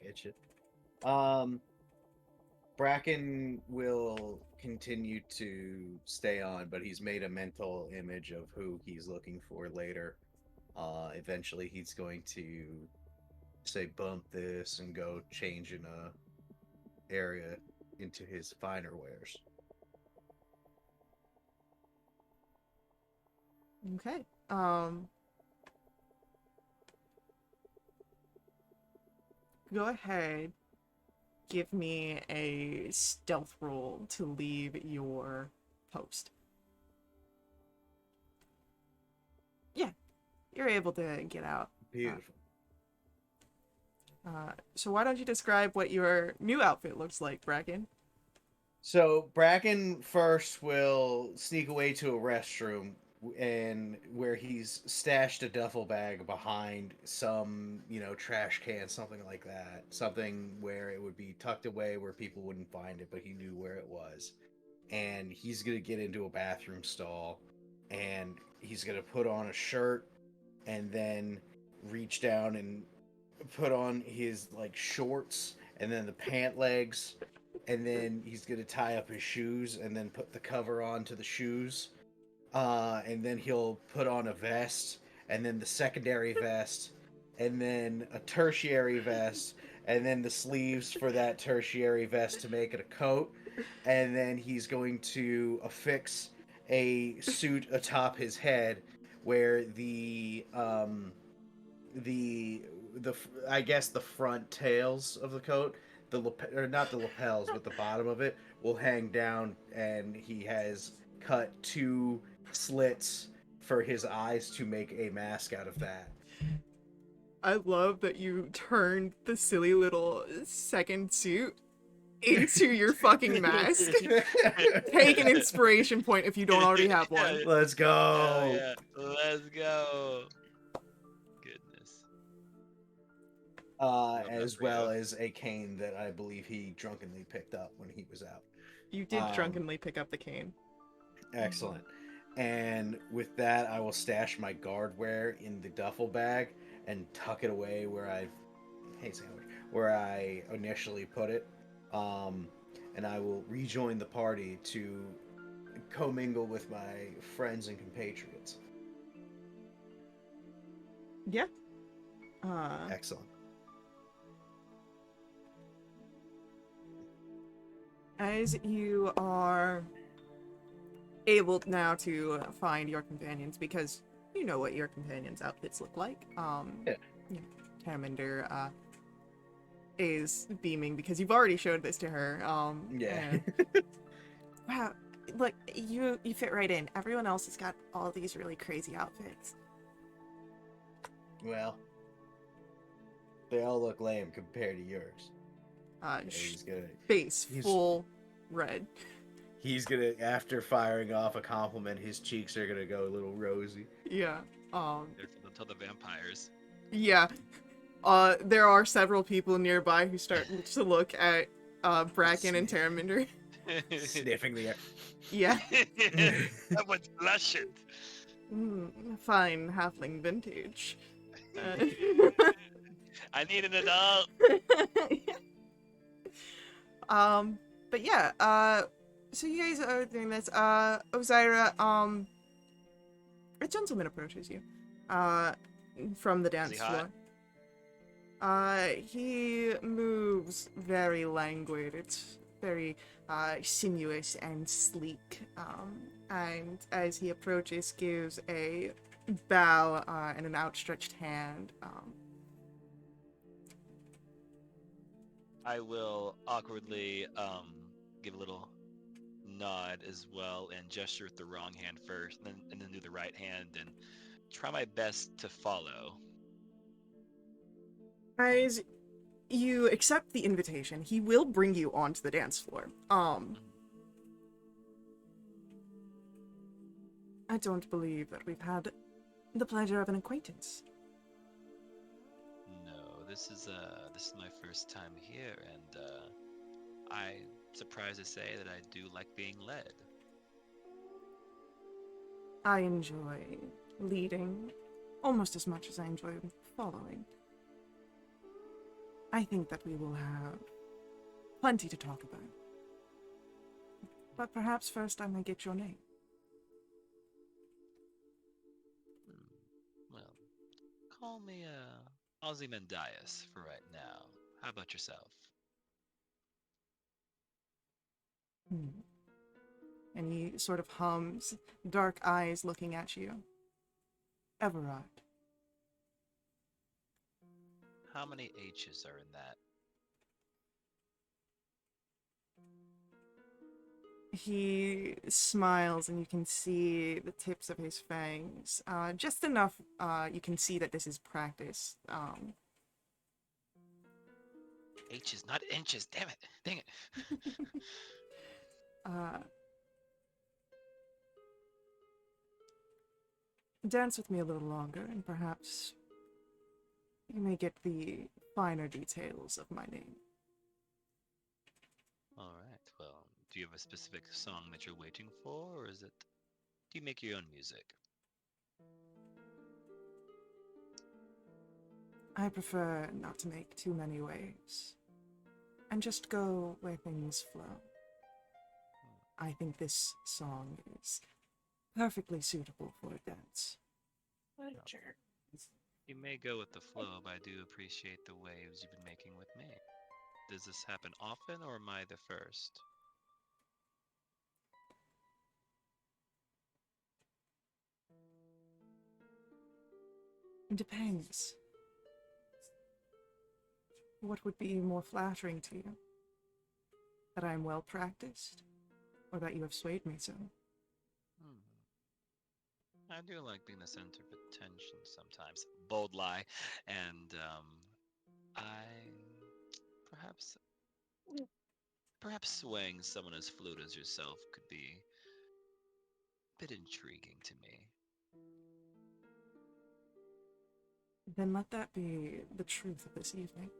get you. Bracken will continue to stay on, but he's made a mental image of who he's looking for later. Eventually, he's going to say bump this and go change in a area into his finer wares. Okay. Go ahead. Give me a stealth roll to leave your post. Yeah, you're able to get out. Beautiful. So why don't you describe what your new outfit looks like, Bracken? So Bracken first will sneak away to a restroom and where he's stashed a duffel bag behind some, trash can, something like that. Something where it would be tucked away where people wouldn't find it, but he knew where it was. And he's going to get into a bathroom stall and he's going to put on a shirt and then reach down and put on his shorts and then the pant legs, and then he's gonna tie up his shoes and then put the cover onto the shoes, and then he'll put on a vest and then the secondary vest and then a tertiary vest and then the sleeves for that tertiary vest to make it a coat, and then he's going to affix a suit atop his head where the I guess the front tails of the coat, or not the lapels, but the bottom of it will hang down, and he has cut 2 slits for his eyes to make a mask out of that. I love that you turned the silly little second suit into your fucking mask. Take an inspiration point if you don't already have one. Let's Hell go. yeah. Let's go. Goodness. Love that As for you. well as a cane that I believe he drunkenly picked up when he was out. You did drunkenly pick up the cane. Excellent. And with that, I will stash my guardware in the duffel bag and tuck it away where I initially put it. And I will rejoin the party to commingle with my friends and compatriots. Yeah. Excellent. As you are able now to find your companions, because you know what your companions' outfits look like. Yeah. You know, Terminder is beaming because you've already showed this to her. Yeah. and- wow, look, you fit right in. Everyone else has got all these really crazy outfits. Well, they all look lame compared to yours. Face He's- full red. He's gonna, after firing off a compliment, his cheeks are gonna go a little rosy. Yeah. Until the vampires. Yeah. There are several people nearby who start to look at Bracken and Terminder. Sniffing the air. Yeah. That was blushing. Fine halfling vintage. I need an adult. But yeah, so you guys are doing this. Ozira, a gentleman approaches you, from the dance Is he hot? floor. He moves very languid. It's very, sinuous and sleek. And as he approaches, gives a bow, and an outstretched hand. I will awkwardly give a little nod as well and gesture with the wrong hand first, and then do the right hand and try my best to follow. As you accept the invitation, he will bring you onto the dance floor. I don't believe that we've had the pleasure of an acquaintance. No, this is my first time here, and I'm surprised to say that I do like being led. I enjoy leading almost as much as I enjoy following. I think that we will have plenty to talk about. But perhaps first I might get your name. Well, call me Ozymandias for right now. How about yourself? And he sort of hums, dark eyes looking at you. Everard. How many H's are in that? He smiles and you can see the tips of his fangs. Just enough you can see that this is practice. H's, not inches. Damn it. Dang it. Dance with me a little longer and perhaps you may get the finer details of my name. All right. Well, do you have a specific song that you're waiting for, or do you make your own music? I prefer not to make too many waves, and just go where things flow. I think this song is perfectly suitable for a dance. What a jerk. You may go with the flow, but I do appreciate the waves you've been making with me. Does this happen often, or am I the first? It depends. what would be more flattering to you? That I am well practiced, or that you have swayed me so? Hmm. I do like being the center of attention sometimes. Bold lie. And I perhaps perhaps swaying someone as fluid as yourself could be a bit intriguing to me. Then let that be the truth of this evening.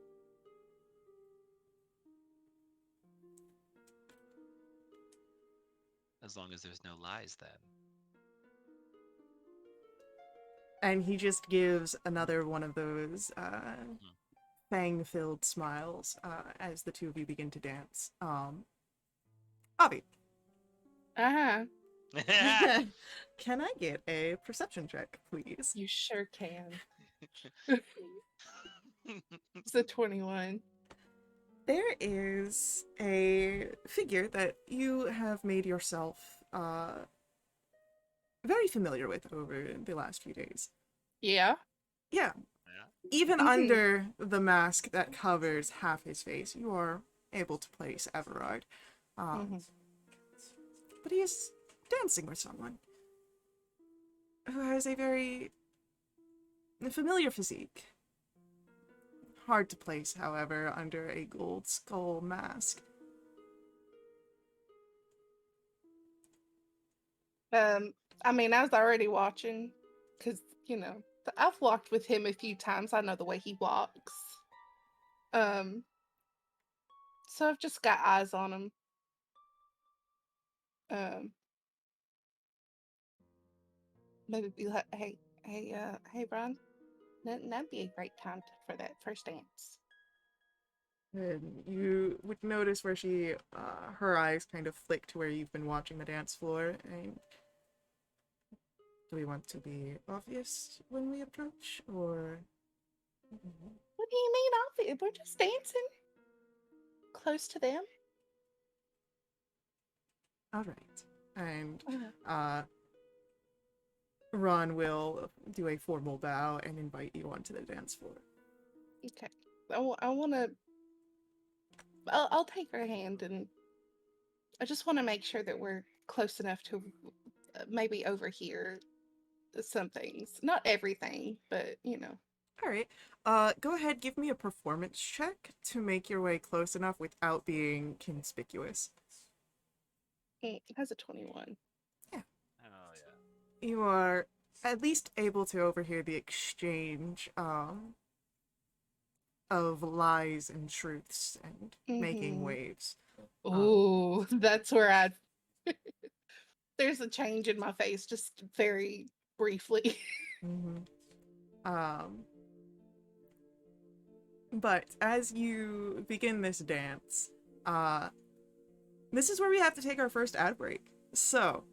As long as there's no lies then. And he just gives another one of those fang-filled smiles as the two of you begin to dance. Avi, Uh-huh. can I get a perception check, please? You sure can. It's a 21. There is a figure that you have made yourself very familiar with over the last few days. Yeah. Yeah, Yeah. even Mhm. under the mask that covers half his face, you are able to place Everard. Mhm. But he is dancing with someone who has a very familiar physique. Hard to place, however, under a gold skull mask. I mean, I was already watching, because, I've walked with him a few times. I know the way he walks. Um, so I've just got eyes on him. Um, Maybe be like, hey, Brian, that'd be a great time for that first dance. And you would notice where her eyes kind of flick to where you've been watching the dance floor. And do we want to be obvious when we approach, or? What do you mean, obvious? We're just dancing close to them. All right. And Uh, Ron will do a formal bow and invite you onto the dance floor. okay. I want to. I'll take her hand, and I just want to make sure that we're close enough to maybe overhear some things. Not everything, but All right. Go ahead, give me a performance check to make your way close enough without being conspicuous. It has a 21. Oh yeah. You are at least able to overhear the exchange of lies and truths and making waves. Oh, that's where I. There's a change in my face, just very briefly. Mhm. But as you begin this dance, this is where we have to take our first ad break. So,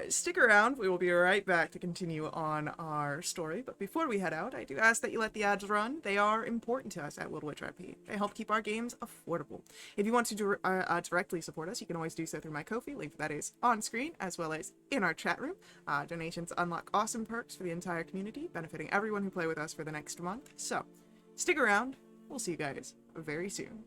stick around. We will be right back to continue on our story. But before we head out, I do ask that you let the ads run. They are important to us at Wildewitch RP. They help keep our games affordable. If you want to directly support us, you can always do so through my Ko-fi, link for that is on screen, as well as in our chat room. Donations unlock awesome perks for the entire community, benefiting everyone who play with us for the next month. So, stick around. We'll see you guys very soon.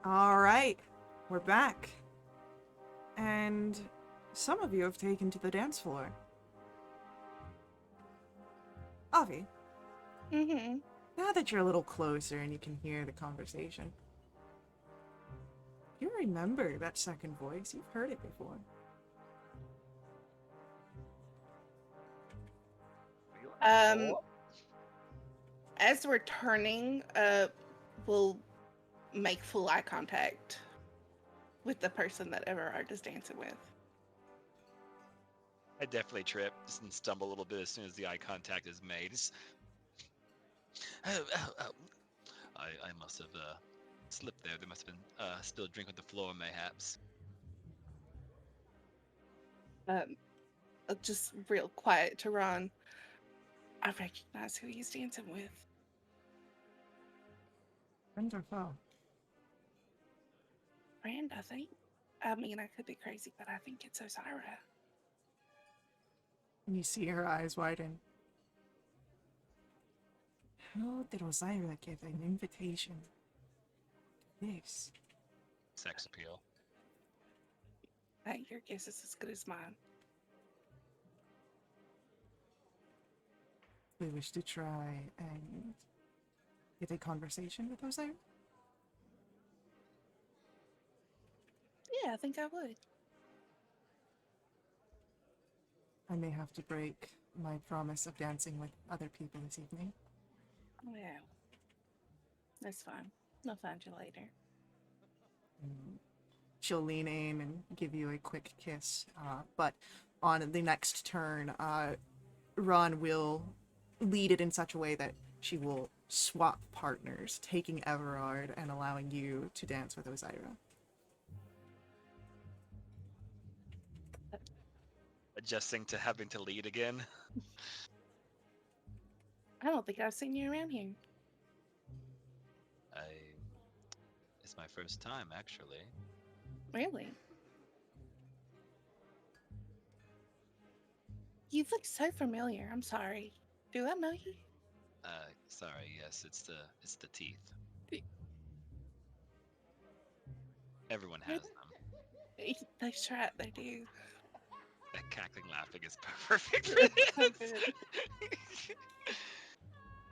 All right, we're back. And some of you have taken to the dance floor. Avi, now that you're a little closer and you can hear the conversation, you remember that second voice. You've heard it before. As we're turning, we'll make full eye contact with the person that Everard is dancing with. I definitely trip and stumble a little bit as soon as the eye contact is made. Oh. I must have slipped there. There must have been spilled drink on the floor, mayhaps. Just real quiet to Ron. I recognize who he's dancing with. Friend or foe? Friend, I think. I mean, I could be crazy, but I think it's Osiris. And you see her eyes widen. How did Osiris get an invitation to this? Sex appeal. Hey, your guess is as good as mine. We wish to try and get a conversation with Osiris? Yeah, I think I would. I may have to break my promise of dancing with other people this evening. Oh, yeah. That's fine. I'll find you later. She'll lean in and give you a quick kiss, but on the next turn, Ron will lead it in such a way that she will swap partners, taking Everard and allowing you to dance with Osiris. Adjusting to having to lead again. I don't think I've seen you around here. It's my first time, actually. Really? You look so familiar. I'm sorry. Do I know you? Sorry, yes, it's the teeth. Y- Everyone has them. That's right, they do. That cackling laughing is perfect for It's so this. good.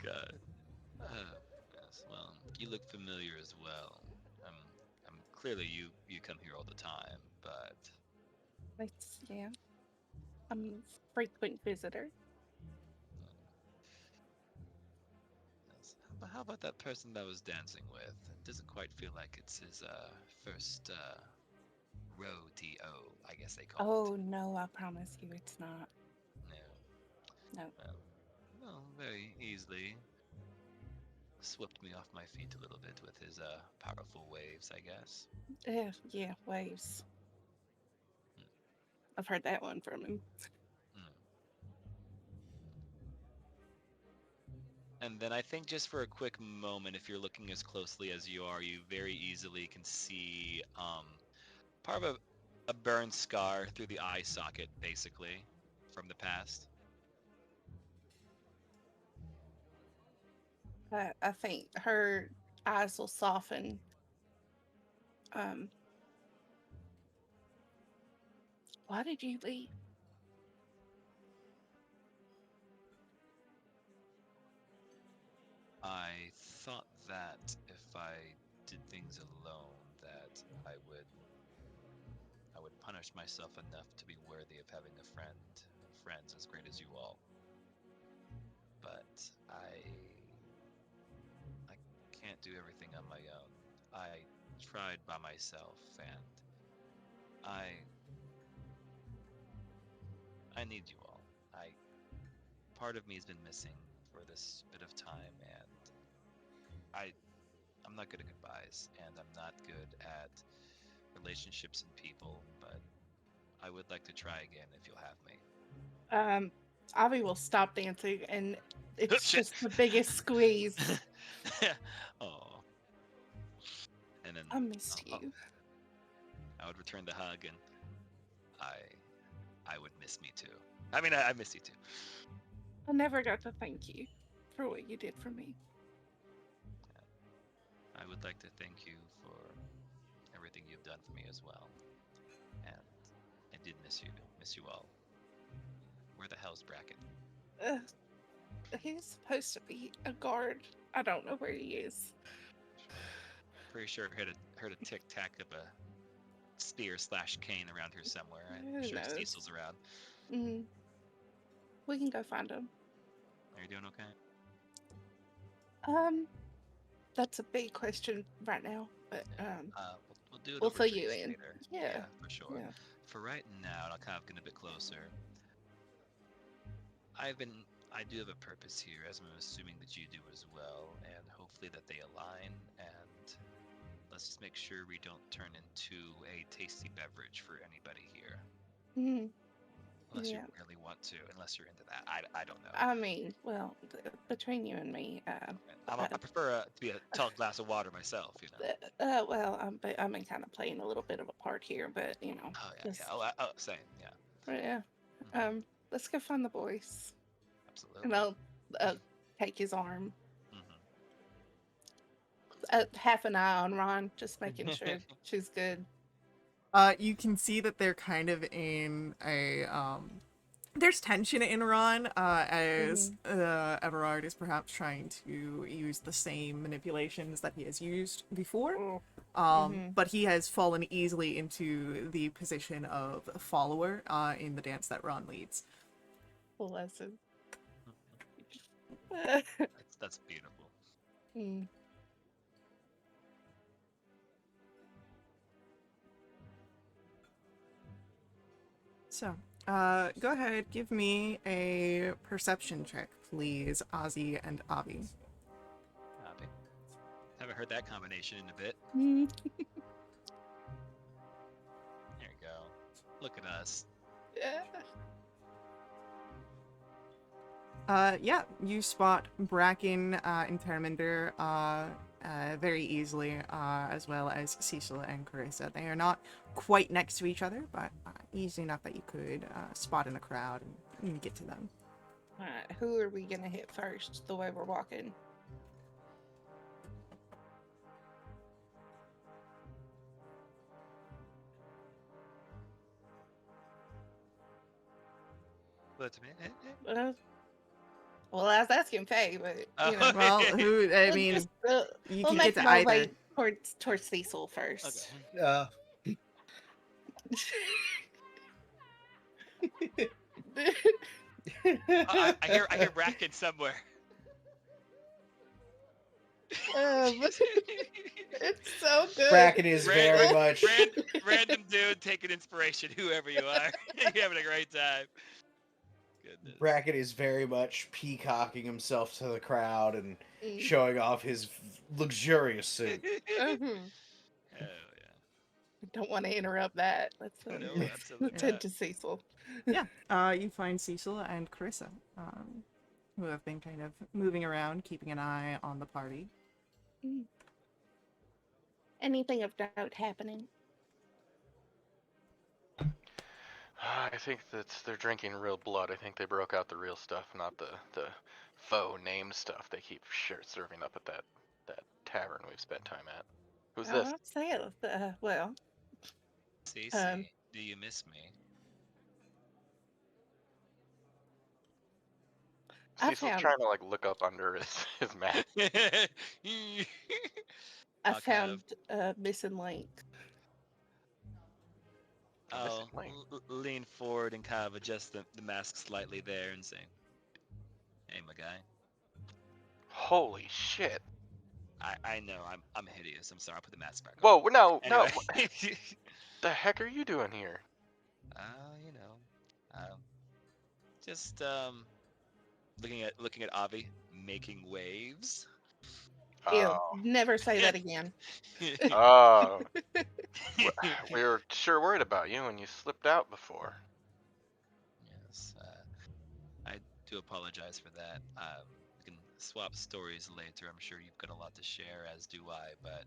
God. Yes, well, you look familiar as well. I'm clearly you come here all the time, but Yeah. I'm a frequent visitor. yes. But how about that person that I was dancing with? It doesn't quite feel like it's his first rodeo, I guess they call Oh, it. no, I promise you it's not. No. No. Well, very easily swept me off my feet a little bit with his powerful waves, I guess. Yeah, waves. I've heard that one from him. Mm. And then I think just for a quick moment, if you're looking as closely as you are, you very easily can see part of a burn scar through the eye socket, basically, from the past. I think her eyes will soften. Um, why did you leave? I thought that if I did things alone, that I would punish myself enough to be worthy of having a friends as great as you all. But I can't do everything on my own. I tried by myself, and I I need you all. I Part of me has been missing for this bit of time, and I'm not good at goodbyes, and I'm not good at relationships and people, but I would like to try again if you'll have me. Avi will stop dancing, and it's Shit. just the biggest squeeze. Oh. And then I missed I'll- you. I would return the hug, and I would miss me too. I mean, I miss you too. I never got to thank you for what you did for me. I would like to thank you for everything you've done for me as well. And I did miss you all. Where the hell's Bracken? Uh, he's supposed to be a guard. I don't know where he is. Pretty sure I heard a tic tac of a spear/cane around here somewhere. I'm Who sure knows? Cecil's around. Mm. We can go find him. Are you doing okay? That's a big question right now, but We'll do it we'll over fill you drinks in. later. Yeah. For sure. Yeah. For right now, and I'll kind of get a bit closer. I've been I do have a purpose here, as I'm assuming that you do as well, and hopefully that they align. And let's just make sure we don't turn into a tasty beverage for anybody here, Mhm. unless you Yeah. really want to. Unless you're into that, I don't know. I mean, well, between you and me, I prefer to be a tall glass of water myself, you know. well, I'm in kind of playing a little bit of a part here, but Oh yeah, just yeah. Same, yeah. yeah. Mhm. Let's go find the boys, and Absolutely. I'll uh, take his arm. Mhm. Half an eye on Ron, just making sure she's good. You can see that they're kind of in a there's tension in Ron, as Everard is perhaps trying to use the same manipulations that he has used before. Oh. Mhm. But he has fallen easily into the position of a follower in the dance that Ron leads. Lesson. That's beautiful. Mm. So, go ahead, give me a perception check, please, Ozzy and Avi. Copy. Haven't heard that combination in a bit. Mm. There we go. Look at us. Yeah, you spot Bracken and Terminder very easily, as well as Cecil and Carissa. They are not quite next to each other, but easy enough that you could spot in the crowd and get to them. Alright, who are we gonna hit first? The way we're walking. But to me, Well, I was asking Faye, but Well, who? I we'll mean, just, you we'll can make get to our either. way towards Cecil first. okay. I hear Bracken somewhere. It's so good. Bracken is very much. Random dude taking inspiration, whoever you are. You're having a great time. Goodness. Bracken is very much peacocking himself to the crowd and Mm. showing off his Mhm. luxurious suit. Mhm. Oh yeah. Don't want to interrupt that. Let's No, absolutely tend not. to Cecil. Yeah, you find Cecil and Carissa, who have been kind of moving around, keeping an eye on the party. Mm. Anything of note happening? I think that they're drinking real blood. I think they broke out the real stuff, not the faux name stuff they keep serving up at that tavern we've spent time at. Who's this? I'll say it. Well, Cece, do you miss me? I Cecil's found trying to like look up under his mask. I I'll kind of found missing link. I'll Link. lean forward and kind of adjust the mask slightly there and say, "Hey, my guy. Holy shit! I know I'm hideous. I'm sorry. I'll put the mask back on. Whoa, no, no! Anyway. What the heck are you doing here? You know, just looking at Avi making waves. Ew, Oh, never say that again. oh, we were sure worried about you when you slipped out before. Yes, I do apologize for that. We can swap stories later. I'm sure you've got a lot to share, as do I. But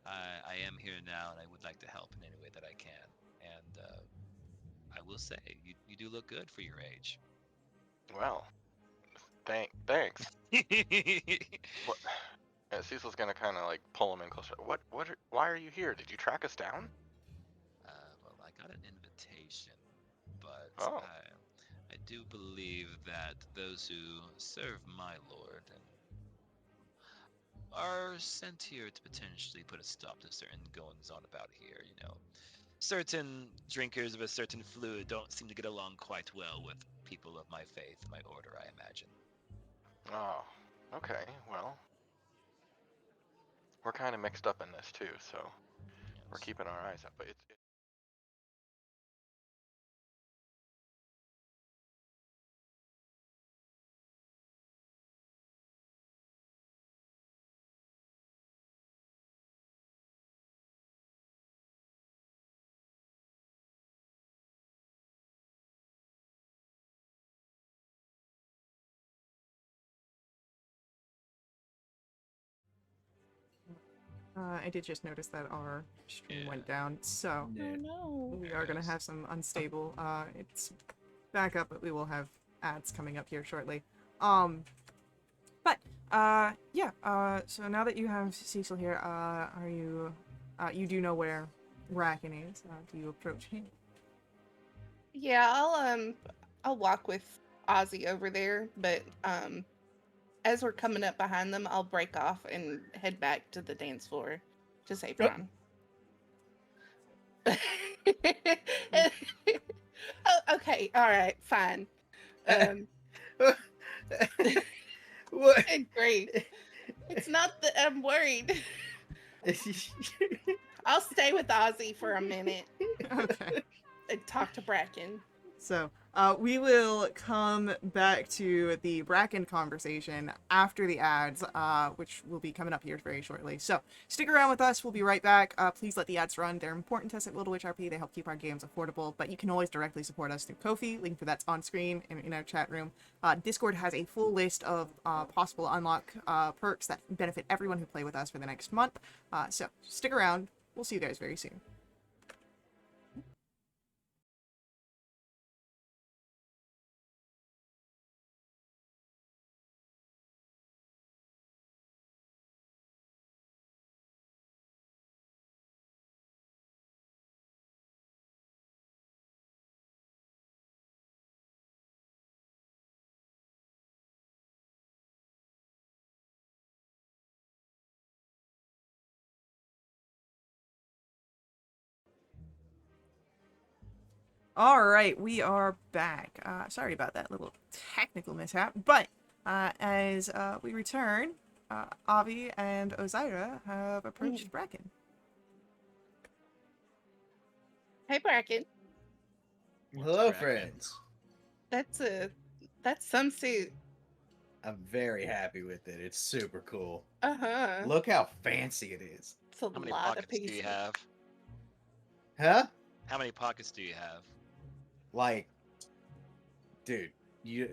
I am here now, and I would like to help in any way that I can. And I will say, you do look good for your age. Well, thanks. What? Cecil's gonna kind of like pull him in closer. Why are you here? Did you track us down? Well, I got an invitation, but Oh, I do believe that those who serve my lord and are sent here to potentially put a stop to certain goings on about here. You know, certain drinkers of a certain fluid don't seem to get along quite well with people of my faith, my order, I imagine. oh, okay. Well, we're kind of mixed up in this too, so we're Yes. keeping our eyes up. But it's I did just notice that our stream Yeah. went down, so Yeah. Oh no. we are going to Yes. have some unstable. It's back up, but we will have ads coming up here shortly. But yeah. So now that you have Cecil here, are you? You do know where Bracken is. Do you approach him? Yeah, I'll walk with Ozzy over there, but as we're coming up behind them, I'll break off and head back to the dance floor to save Yep. Ron. Oh, okay, all right, fine. What? Great. It's not that I'm worried. I'll stay with Ozzy for a minute Okay. and talk to Bracken. So, we will come back to the Bracken conversation after the ads, which will be coming up here very shortly. So, stick around with us. We'll be right back. Please let the ads run. They're important to us at Wildewitch RP. They help keep our games affordable, but you can always directly support us through Ko-fi. Link for that's on screen and in our chat room. Discord has a full list of possible unlock perks that benefit everyone who play with us for the next month. So, stick around. We'll see you guys very soon. All right, we are back. Sorry about that little technical mishap, but as we return, Avi and Ozira have approached Bracken. Hey, Bracken. Hello, Bracken? friends. That's some suit. I'm very happy with it. It's super cool. Uh-huh. Look how fancy it is. It's a How many lot of pockets do pieces. you have? Huh? How many pockets do you have? Like, dude, you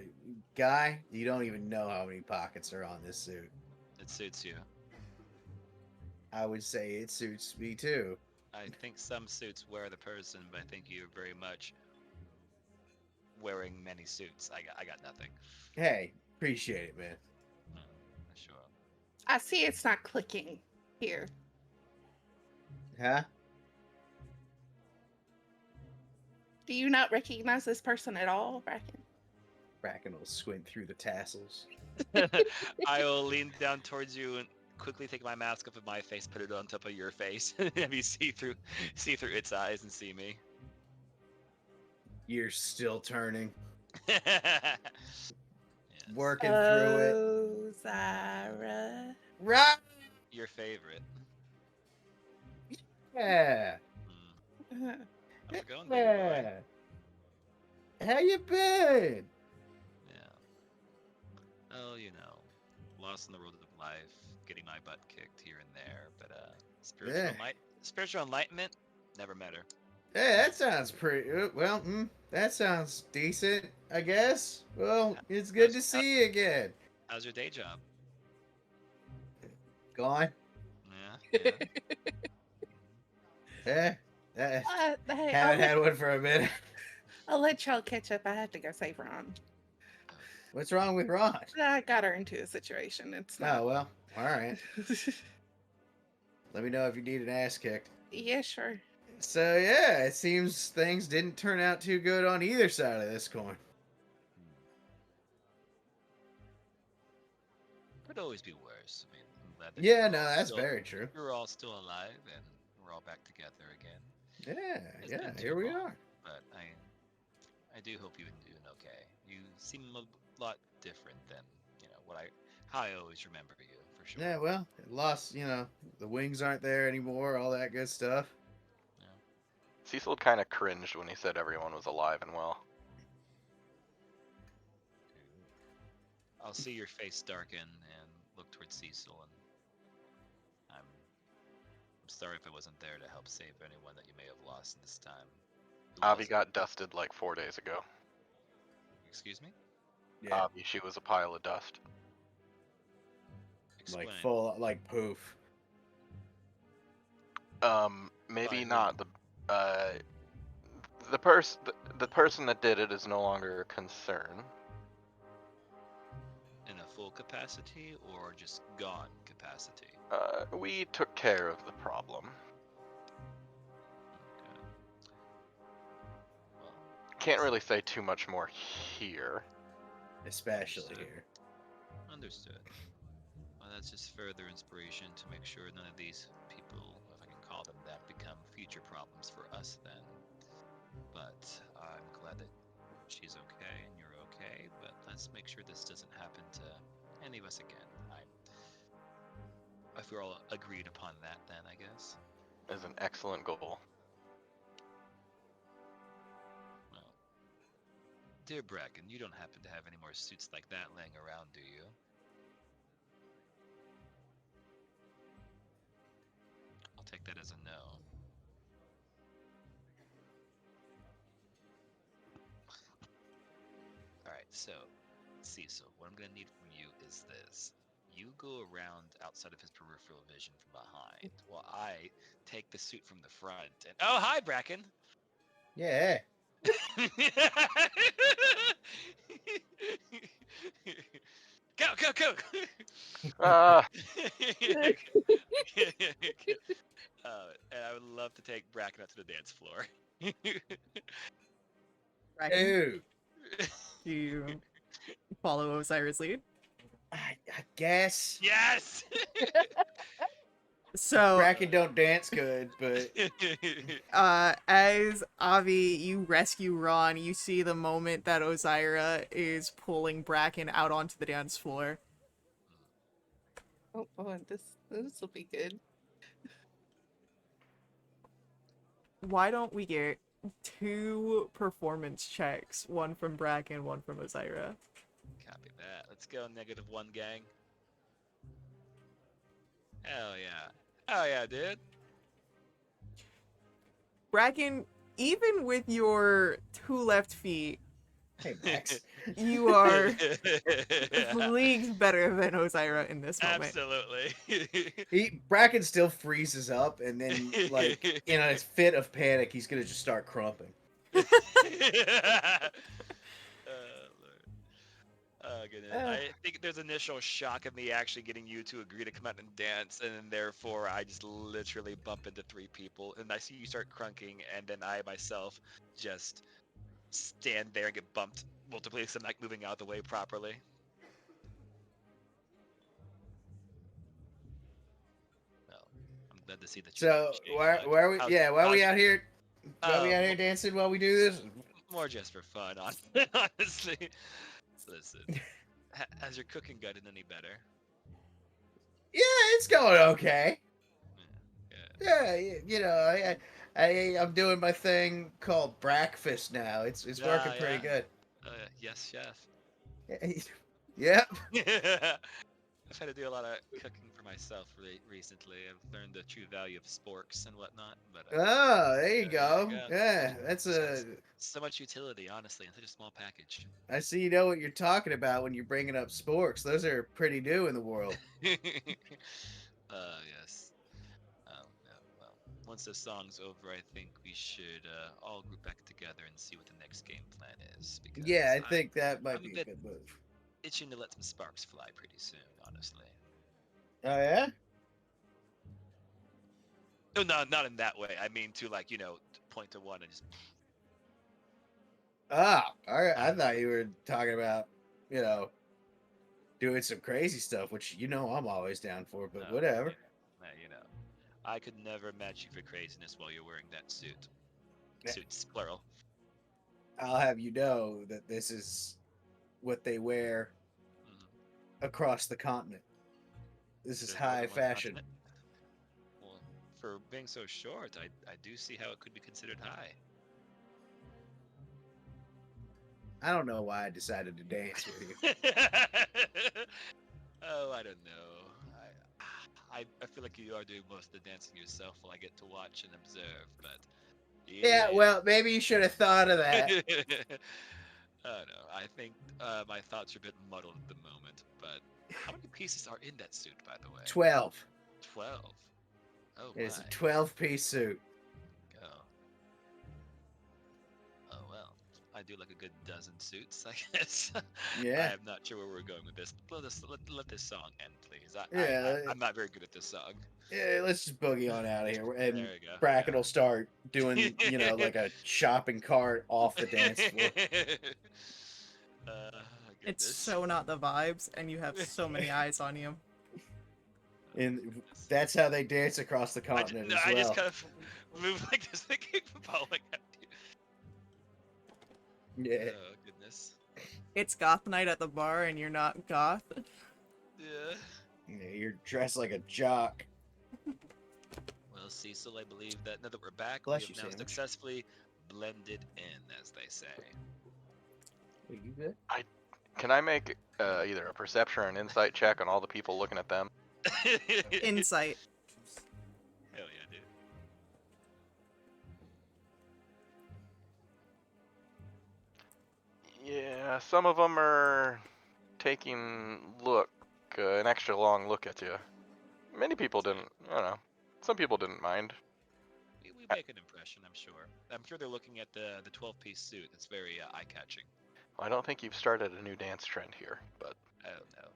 don't even know how many pockets are on this suit. It suits you. I would say it suits me too. I think some suits wear the person, but I think you're very much wearing many suits. I got nothing. Hey, appreciate it, man. Sure. I see it's not clicking here. Huh? Do you not recognize this person at all, Bracken? Bracken will squint through the tassels. I will lean down towards you and quickly take my mask off of my face, put it on top of your face, have you see through its eyes and see me. You're still turning, Yes. working through it. Oh, Zara. Right? Your favorite. Yeah. How's it going, baby boy? Yeah. How you been? Yeah. Oh, you know, lost in the road of life, getting my butt kicked here and there, but spiritual enlightenment never met her. Hey, that sounds pretty well. That sounds decent, I guess. Well, it's good to see you again. How's your day job? Gone. Yeah. Eh. Hey, Haven't had one for a minute. I'll let y'all catch up. I have to go save Ron. What's wrong with Ron? I got her into a situation. It's not. Oh well. All right. Let me know if you need an ass kicked. Yeah, sure. So yeah, it seems things didn't turn out too good on either side of this coin. Could always be worse. I mean, I'm glad that Yeah, no, that's very true. You're all still alive, and we're all back together again. It's Yeah, been too here we long, are. But I do hope you're doing okay. You seem a lot different than how I always remember you, for sure. Yeah, well, it lost, the wings aren't there anymore, all that good stuff. Yeah. Cecil kind of cringed when he said everyone was alive and well. I'll see your face darken and look towards Cecil, and I'm sorry if I wasn't there to help save anyone that you may have lost this time. Who Avi was it? got dusted like 4 days ago. Excuse me? Yeah, Avi, she was a pile of dust. Explain. like full, like poof. Maybe By not whom? the person that did it is no longer a concern. In a full capacity or just gone capacity? We took care of the problem. Okay. Well, Can't really say too much more here. Especially Understood. here. Understood. Well, that's just further inspiration to make sure none of these people, if I can call them that, become future problems for us then. But I'm glad that she's okay and you're okay, but let's make sure this doesn't happen to any of us again. If we're all agreed upon that, then I guess. Is an excellent goal. Well, dear Bracken, you don't happen to have any more suits like that laying around, do you? I'll take that as a no. Alright, so, Cecil, what I'm gonna need from you is this. You go around outside of his peripheral vision from behind, while I take the suit from the front and. Oh, hi, Bracken! Yeah. Go, go, go! Ah, And I would love to take Bracken out to the dance floor. Bracken, Ew. do you follow Osiris' lead? I guess. Yes! So, Bracken don't dance good, but as Avi, you rescue Ron, you see the moment that Osiris is pulling Bracken out onto the dance floor. Oh, this will be good. Why don't we get 2 performance checks? One from Bracken, one from Osiris. Copy that. Let's go -1, gang. Hell yeah. Hell yeah, dude. Bracken, even with your 2 left feet, hey, Max. you are leagues better than Osiris in this moment. Absolutely. Bracken still freezes up, and then, like, in a fit of panic, he's gonna just start crumping. Lord. Oh goodness. I think there's initial shock of me actually getting you to agree to come out and dance, and then therefore I just literally bump into 3 people, and I see you start crunking, and then I myself just stand there and get bumped multiple times. I'm not moving out of the way properly. Well, I'm glad to see that you're So appreciating why that. why are we why are we out here? Why are we Oh, out here dancing while we do this? more just for fun, honestly. Listen, has your cooking gotten any better? Yeah, it's going okay. Yeah. Yeah, you know, I'm doing my thing called breakfast now. It's working pretty good. Yes, chef. Yep. I've had to do a lot of cooking for myself recently. I've learned the true value of sporks and whatnot. But Oh, there you there go. you go. Yeah, that's So much utility, honestly, in such a small package. I see you know what you're talking about when you're bringing up sporks. Those are pretty new in the world. Yes. Yeah, well, once the song's over, I think we should all group back together and see what the next game plan is. Because Yeah, I think that I'm might a be a bit good move. itching to let some sparks fly pretty soon, honestly. Oh yeah? No, not in that way. I mean to point to one and just. Ah, all right. I thought you were talking about, you know, doing some crazy stuff, which I'm always down for, but No, whatever. I could never match you for craziness while you're wearing that suit. Yeah. Suits, plural. I'll have you know that this is what they wear across the continent. This is There's more high than one fashion. continent. Well, for being so short, I do see how it could be considered high. I don't know why I decided to dance with you. Oh, I don't know. I feel like you are doing most of the dancing yourself while I get to watch and observe, but Yeah, well, maybe you should have thought of that. I don't know. I think my thoughts are a bit muddled at the moment, but how many pieces are in that suit, by the way? 12. 12. Oh It's a my. 12-piece suit. Go. Oh well. I do like a good dozen suits, I guess. Yeah. I'm not sure where we're going with this. Let this song end, please. Yeah. I'm not very good at this song. Yeah, let's just boogie on out of here. And There we go. Bracken will start doing, like a shopping cart off the dance floor. It's Goodness. so not the vibes, and you have so many eyes on you. And that's how they dance across the continent as I just well. kind of move like this, thinking following after you. Yeah. Oh goodness. It's goth night at the bar, and you're not goth. Yeah. Yeah, you're dressed like a jock. Well, Cecil, I believe that now that we're back, Bless we you, have now Sandwich. successfully blended in, as they say. Are you good? Can I make either a perception or an insight check on all the people looking at them? Insight. Hell yeah, dude. Yeah, some of them are taking an extra long look at you. Many people didn't. I don't know. Some people didn't mind. We make an impression, I'm sure. I'm sure they're looking at the 12-piece suit. It's very eye-catching. I don't think you've started a new dance trend here, but I don't know.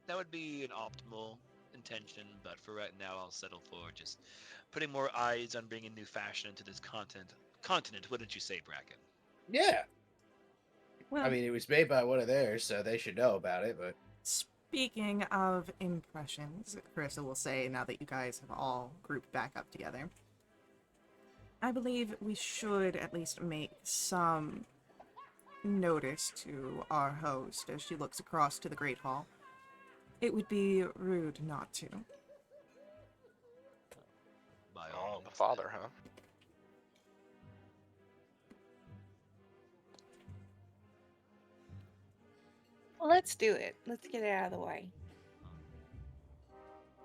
That would be an optimal intention, but for right now, I'll settle for just putting more eyes on bringing new fashion into this continent. Wouldn't you say, Bracken? Yeah. Well, I mean, it was made by one of theirs, so they should know about it, but... speaking of impressions, Carissa will say, now that you guys have all grouped back up together, I believe we should at least make some notice to our host as she looks across to the Great Hall. It would be rude not to. By all the means, father, huh? Well, let's do it. Let's get it out of the way.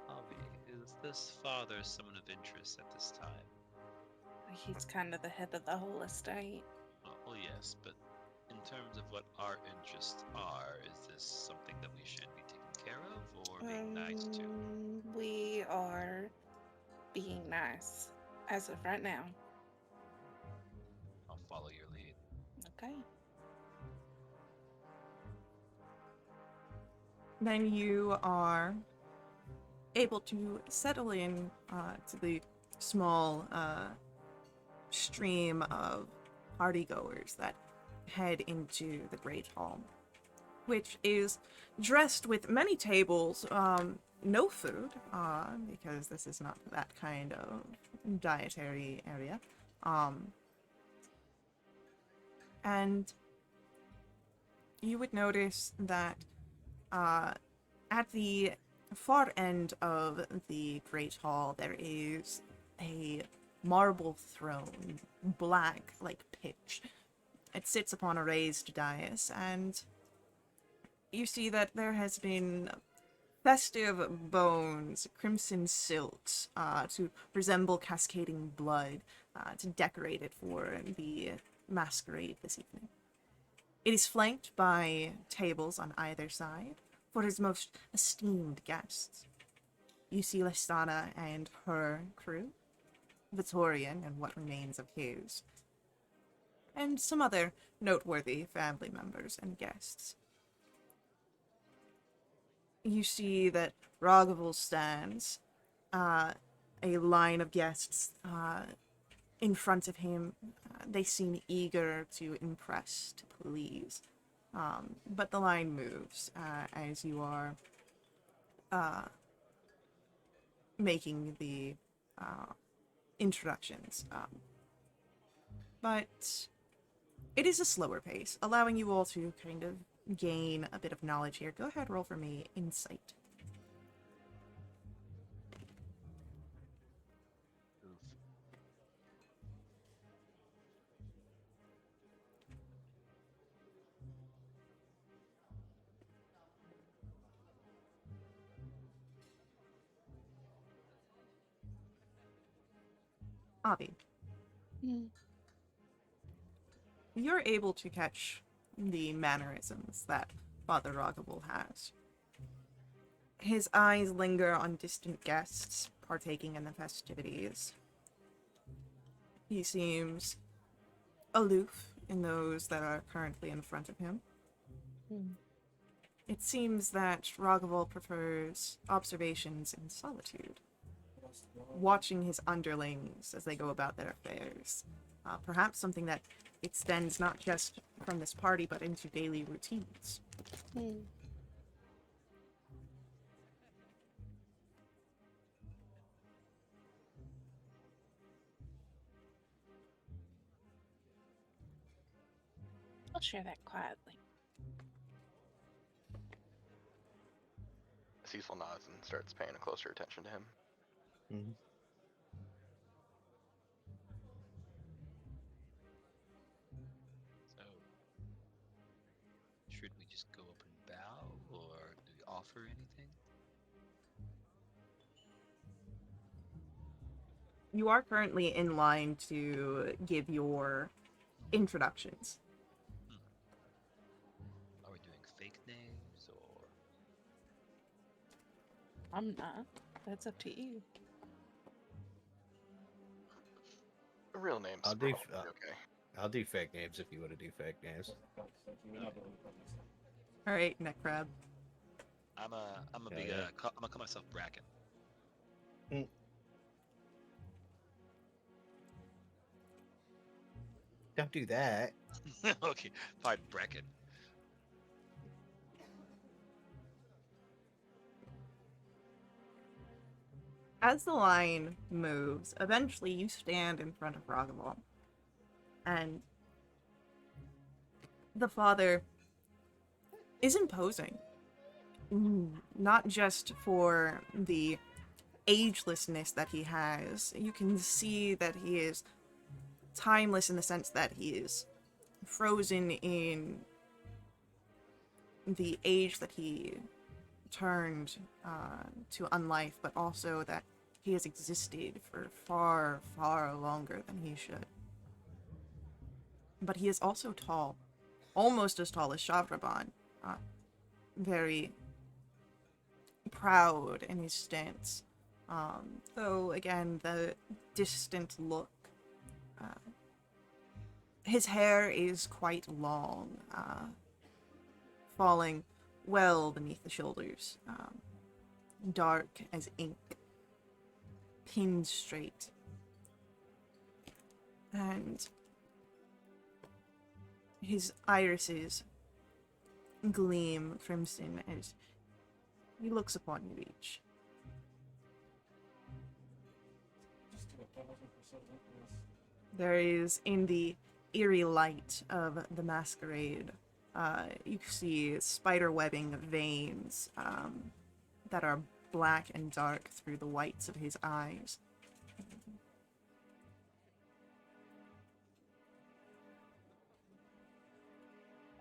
Avi, is this father someone of interest at this time? He's kind of the head of the whole estate. Well, yes, but in terms of what our interests are, is this something that we should be taking care of or being nice to? We are being nice as of right now. I'll follow your lead. Okay. Then you are able to settle in to the small stream of partygoers that head into the Great Hall, which is dressed with many tables, no food, because this is not that kind of dietary area. And you would notice that at the far end of the Great Hall, there is a marble throne, black like pitch. It sits upon a raised dais, and you see that there has been festive bones, crimson silks, to resemble cascading blood, to decorate it for the masquerade this evening. It is flanked by tables on either side for his most esteemed guests. You see Listana and her crew, Vitorian and what remains of his, and some other noteworthy family members and guests. You see that Raghavel stands, a line of guests in front of him. They seem eager to impress, to please. But the line moves as you are making the introductions. But it is a slower pace, allowing you all to kind of gain a bit of knowledge here. Go ahead, roll for me insight. Avi, you're able to catch the mannerisms that Father Raghavel has. His eyes linger on distant guests, partaking in the festivities. He seems aloof in those that are currently in front of him. Hmm. It seems that Ragavol prefers observations in solitude, watching his underlings as they go about their affairs. Perhaps something that extends not just from this party, but into daily routines. Hmm. I'll share that quietly. Cecil nods and starts paying a closer attention to him. Mhm. So, should we just go up and bow, or do we offer anything? You are currently in line to give your introductions. Are we doing fake names, or I'm not. That's up to you. Real name's I'll do, probably okay. I'll do fake names if you want to do fake names. All right, neck crab. I'm a Hell big yeah. I'm gonna call myself Bracken. Don't do that. Okay, fine, Bracken. As the line moves, eventually you stand in front of Ragavol. And the father is imposing. Not just for the agelessness that he has. You can see that he is timeless in the sense that he is frozen in the age that he turned to unlife, but also that he has existed for far, far longer than he should. But he is also tall, almost as tall as Shavraban. Very proud in his stance. Though, again, the distant look. His hair is quite long, falling well beneath the shoulders. Dark as ink, pinned straight. And his irises gleam crimson as he looks upon you each. There is, in the eerie light of the masquerade, you see spider webbing veins that are black and dark through the whites of his eyes.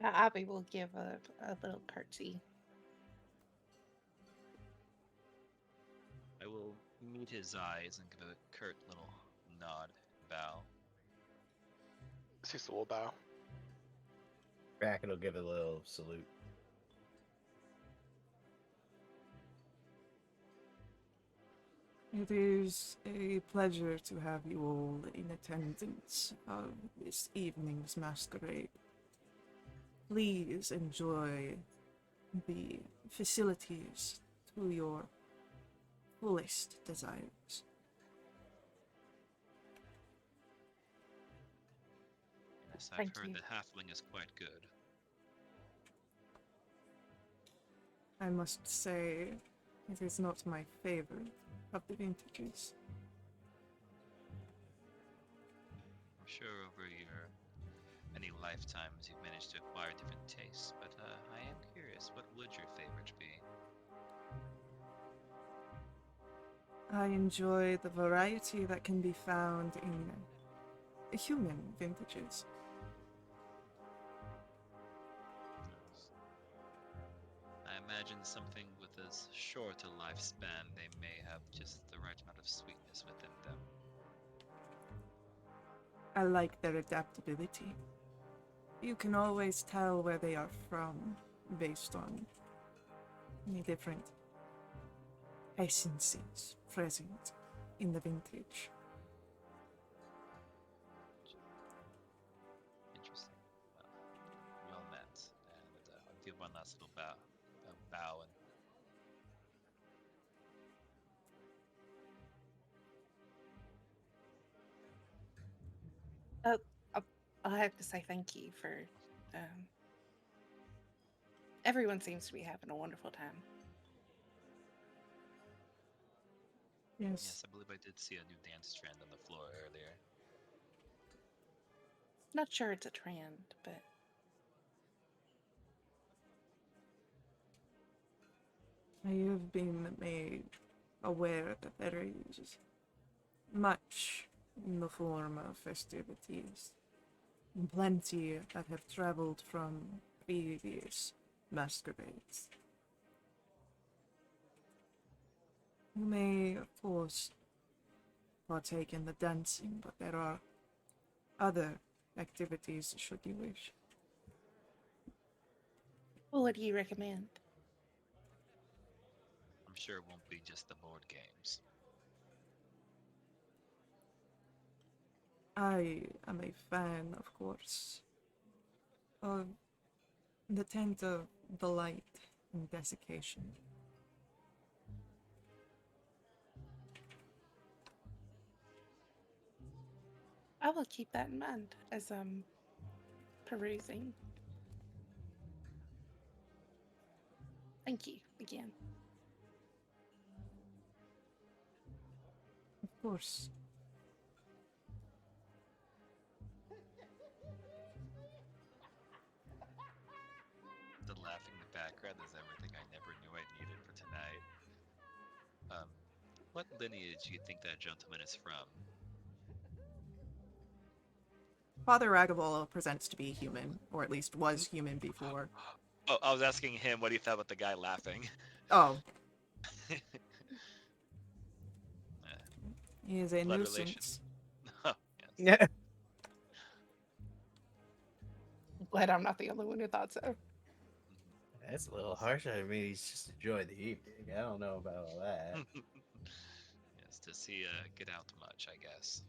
Abby will give a little curtsy. I will meet his eyes and give a curt little nod, bow. Cecil will bow. Bracken will give a little salute. It is a pleasure to have you all in attendance of this evening's masquerade. Please enjoy the facilities to your fullest desires. Yes, I've Thank heard you. the halfling is quite good. I must say, it is not my favorite of the vintages. I'm sure over your many lifetimes you've managed to acquire different tastes, but I am curious, what would your favorite be? I enjoy the variety that can be found in human vintages. I imagine something with as short a lifespan, they may have just the right amount of sweetness within them. I like their adaptability. You can always tell where they are from based on the different essences present. in the vintage. Interesting. Well met. And I'll give one last little bow and Oh, I'll have to say thank you for. Everyone seems to be having a wonderful time. yes, I believe I did see a new dance trend on the floor earlier. Not sure it's a trend, but I have been made aware that there is much in the form of festivities. Plenty that have traveled from previous masquerades. You may, of course, partake in the dancing, but there are other activities should you wish. well, what do you recommend? I'm sure it won't be just the board games. I am a fan, of course, of the tent of the light and desiccation. I will keep that in mind as I'm perusing. Thank you again. Of course. The laughing in the background is everything I never knew I needed for tonight. What lineage do you think that gentleman is from? Father Ragavolo presents to be human, or at least was human before. Oh, I was asking him what he thought about the guy laughing. Oh, Uh, he is a Blood nuisance. oh, yes. Yeah. I'm glad I'm not the only one who thought so. That's a little harsh. I mean, he's just enjoying the evening. I don't know about all that. Yes, does he get out much, I guess?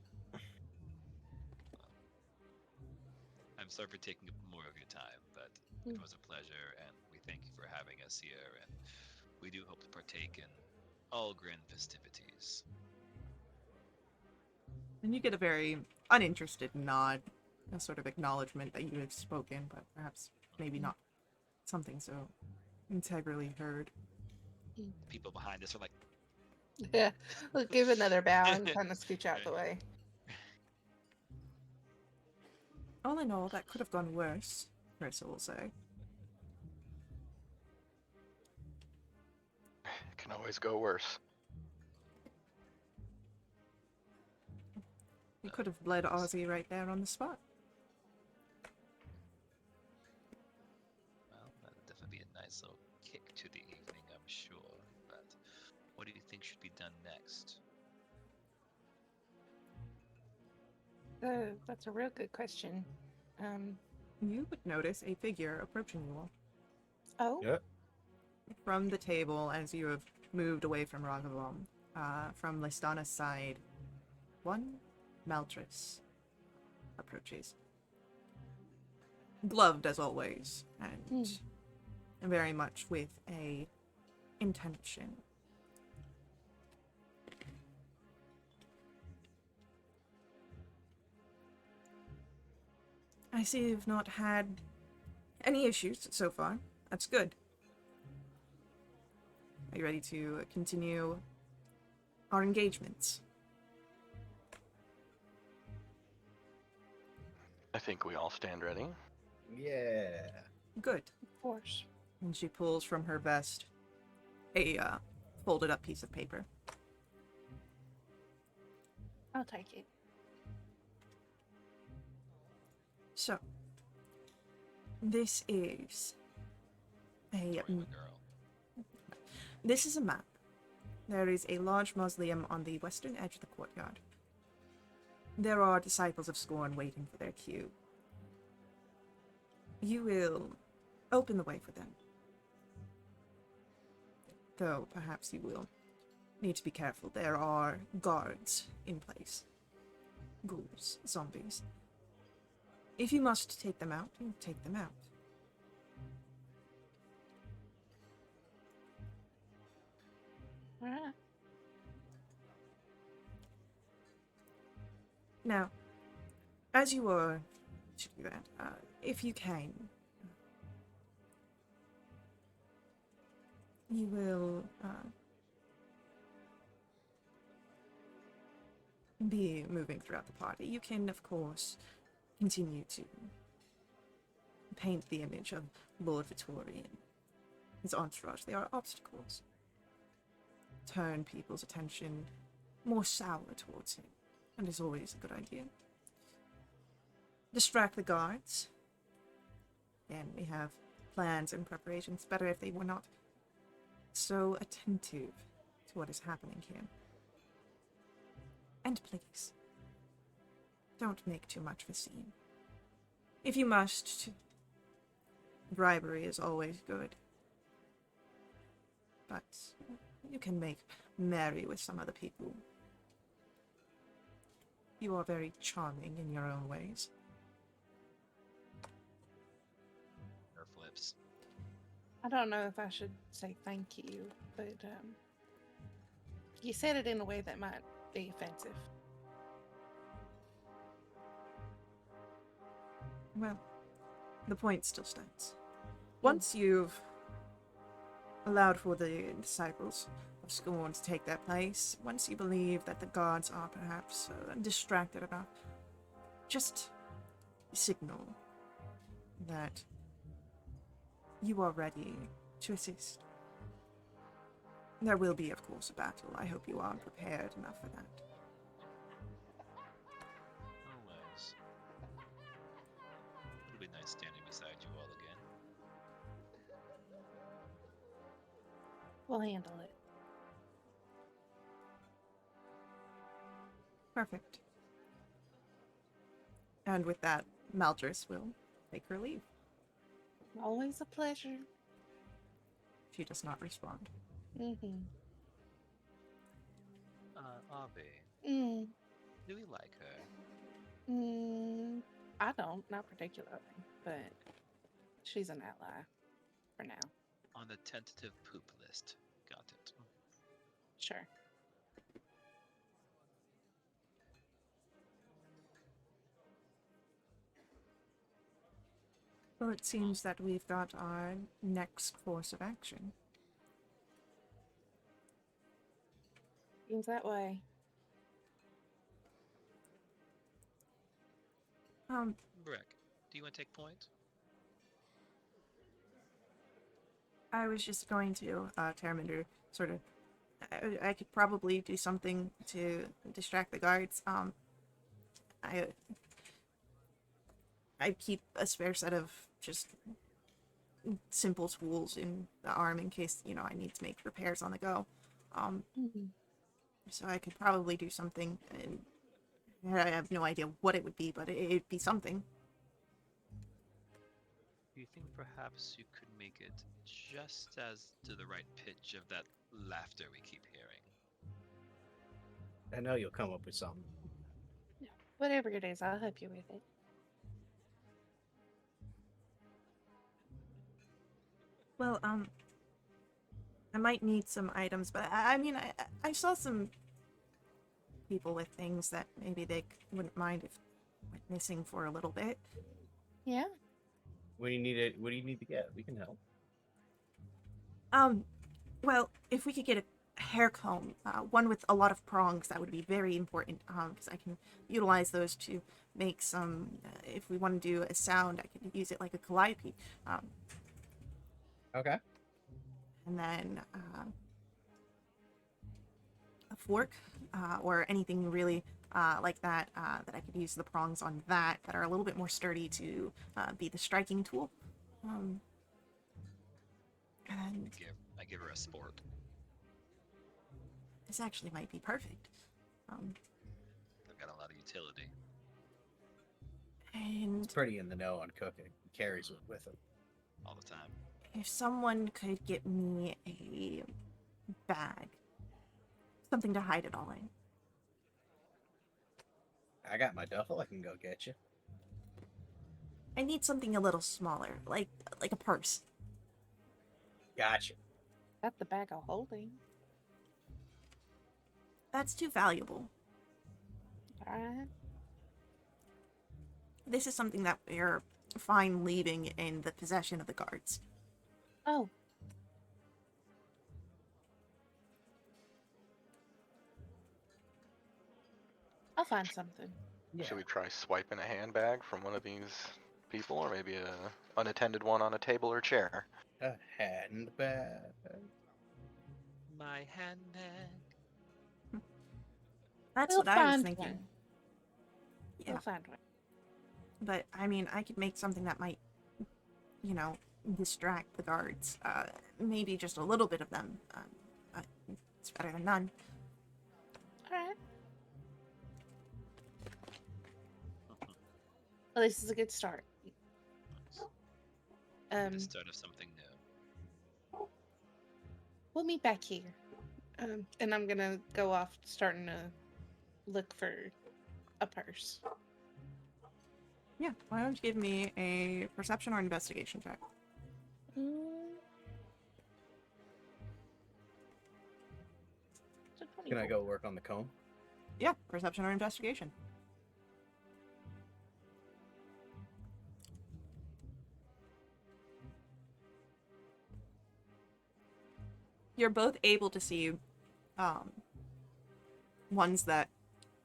I'm sorry for taking up more of your time, but it was a pleasure, and we thank you for having us here, and we do hope to partake in all grand festivities. And you get a very uninterested nod, a sort of acknowledgement that you have spoken, but perhaps maybe not something so integrally heard. People behind us are like, Yeah, we'll give another bow and kind of scooch out the way. All in all, that could have gone worse, Carissa will say. It can always go worse. You could have bled Ozzy right there on the spot. well, that'd definitely be a nice little kick to the evening, I'm sure. But what do you think should be done next? That's a real good question. You would notice a figure approaching you all. Oh, Yep. From the table, as you have moved away from Ragavom, from Listana's side, one Maltris approaches. Gloved as always, and very much with a intention. I see you've not had any issues so far. That's good. Are you ready to continue our engagements? I think we all stand ready. Yeah. Good. of course. And she pulls from her vest a folded up piece of paper. I'll take it. So, this is a Boy and a girl. this is a map. There is a large mausoleum on the western edge of the courtyard. There are disciples of Scorn waiting for their cue. You will open the way for them. Though perhaps you will need to be careful. There are guards in place. Ghouls, zombies. If you must take them out, you take them out. Alright. Now, as you are to do that, if you can, you will be moving throughout the party. You can, of course, continue to paint the image of Lord Vittori and his entourage. They are obstacles. Turn people's attention more sour towards him, and is always a good idea. Distract the guards. Again, we have plans and preparations. Better if they were not so attentive to what is happening here. And please, don't make too much of a scene. If you must, bribery is always good. But you can make merry with some other people. You are very charming in your own ways. Her flips. I don't know if I should say thank you, but you said it in a way that might be offensive. Well, the point still stands. Once you've allowed for the disciples of Scorn to take their place, once you believe that the guards are perhaps distracted enough, just signal that you are ready to assist. There will be, of course, a battle. I hope you are prepared enough for that. Always. It'll be nice standing beside you all again. We'll handle it. Perfect. And with that, Maldris will take her leave. Always a pleasure. She does not respond. Mm-hmm. Avi, do we like her? I don't, not particularly, but she's an ally for now. On the tentative poop list. Got it. Sure. Well, it seems that we've got our next course of action. Seems that way. Breck, do you want to take point? I was just going to, Terminder, sort of, I could probably do something to distract the guards. I keep a spare set of just simple tools in the arm in case, I need to make repairs on the go. So I could probably do something, and I have no idea what it would be, but it'd be something. Do you think perhaps you could make it just as to the right pitch of that laughter we keep hearing? I know you'll come up with something. Whatever it is, I'll help you with it. Well, I might need some items, but I saw some people with things that maybe they wouldn't mind if went missing for a little bit. Yeah. What do you need to get? We can help. Well, if we could get a hair comb, one with a lot of prongs, that would be very important, because I can utilize those to make some, if we want to do a sound, I could use it like a calliope. Okay. And then a fork, or anything really like that, that I could use the prongs on that are a little bit more sturdy to be the striking tool. And I give her a sport. this actually might be perfect. I've got a lot of utility. And He's pretty in the know on cooking. He carries it with him. All the time. if someone could get me a bag Something to hide it all in. I got my duffel. I can go get you. I need something a little smaller, like a purse. Gotcha. Got the bag of holding. That's too valuable. Alright. This is something that we're fine leaving in the possession of the guards. Oh. I'll find something. Yeah. Should we try swiping a handbag from one of these people, or maybe a unattended one on a table or chair? A handbag. My handbag. That's We'll what I was find thinking. one. Yeah, We'll find one. but I mean, I could make something that might, you know, distract the guards. Maybe just a little bit of them. It's better than none. Alright. Well, this is a good start. The start of something new. We'll meet back here. And I'm gonna go off starting to look for a purse. Yeah, why don't you give me a perception or investigation check? So Can I 24. go work on the comb? Yeah, perception or investigation. You're both able to see ones that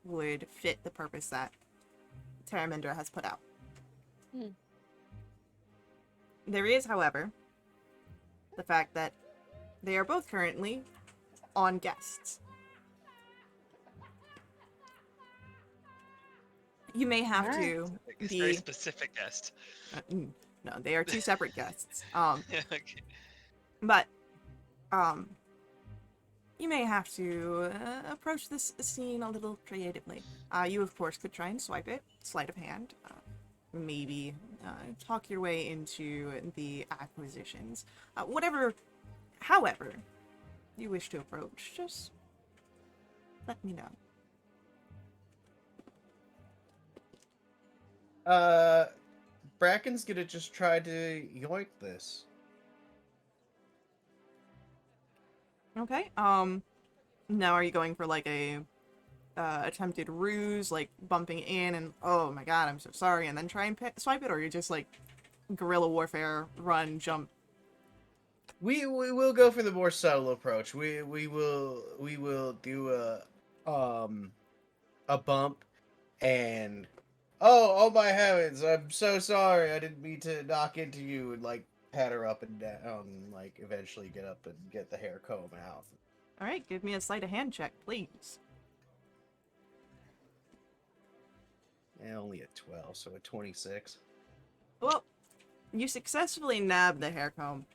would fit the purpose that Terramindra has put out. Hmm. There is, however, the fact that they are both currently on guests. You may have Alright. to It's be... very specific guest. no, they are two separate guests. Okay. But, you may have to approach this scene a little creatively. You, of course, could try and swipe it, sleight of hand. Maybe talk your way into the acquisitions. However you wish to approach, just let me know. Bracken's gonna just try to yoink this. Okay. Now are you going for like a attempted ruse, like bumping in and oh my god, I'm so sorry, and then try and swipe it, or you're just like guerrilla warfare, run, jump? We will go for the more subtle approach. We will do a bump and oh my heavens, I'm so sorry, I didn't mean to knock into you, and like pat her up and down, and like eventually get up and get the hair comb out. All right, give me a sleight of hand check, please. Only a 12, so a 26. Well, you successfully nab the hair comb,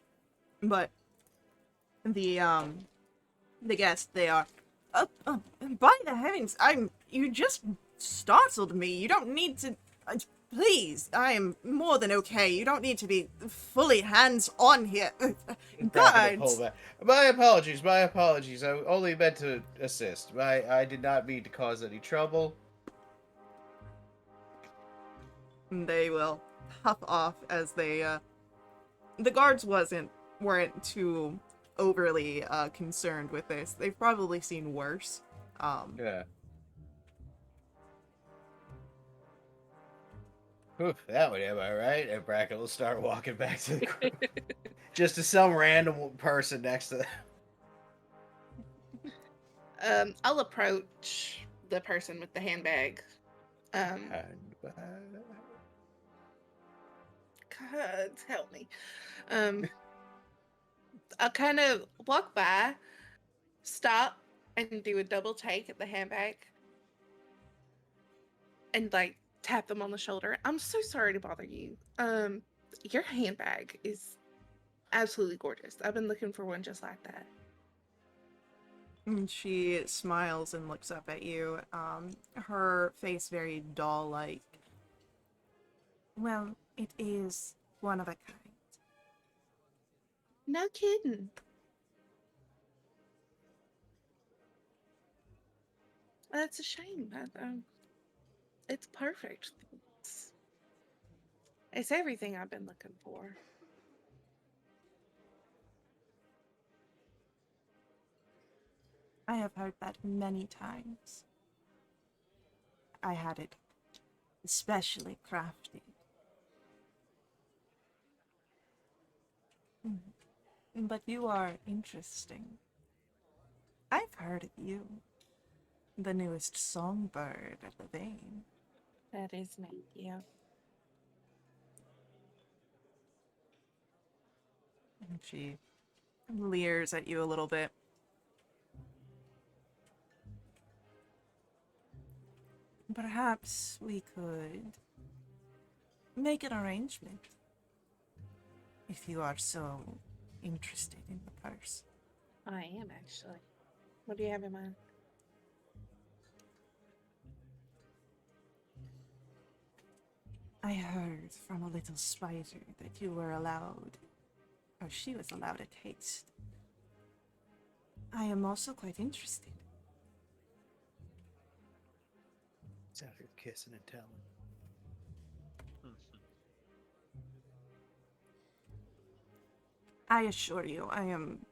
but the guests, they are by the heavens, you just startled me. You don't need to please, I am more than okay. You don't need to be fully hands-on here. Bracken will pull Guards! back. My apologies. I only meant to assist. I did not mean to cause any trouble. They will huff off as they, the guards weren't too overly, concerned with this. They've probably seen worse. Yeah. Oof, that would, am I right? And Bracken will start walking back to the crew. Just to some random person next to them. I'll approach the person with the handbag. God, help me. I'll kind of walk by, stop, and do a double take at the handbag. And like tap them on the shoulder. I'm so sorry to bother you. Your handbag is absolutely gorgeous. I've been looking for one just like that. And she smiles and looks up at you, her face very doll-like. Well, it is one of a kind. No kidding. That's a shame. It's perfect. It's everything I've been looking for. I have heard that many times. I had it especially crafted. But you are interesting. I've heard of you. The newest songbird at the vein. That is me, yeah. And she leers at you a little bit. Perhaps we could make an arrangement if you are so interested in the purse. I am, actually. What do you have in mind? I heard from a little spider that you were allowed, or she was allowed a taste. I am also quite interested. It's out here kissing and telling. I assure you, I am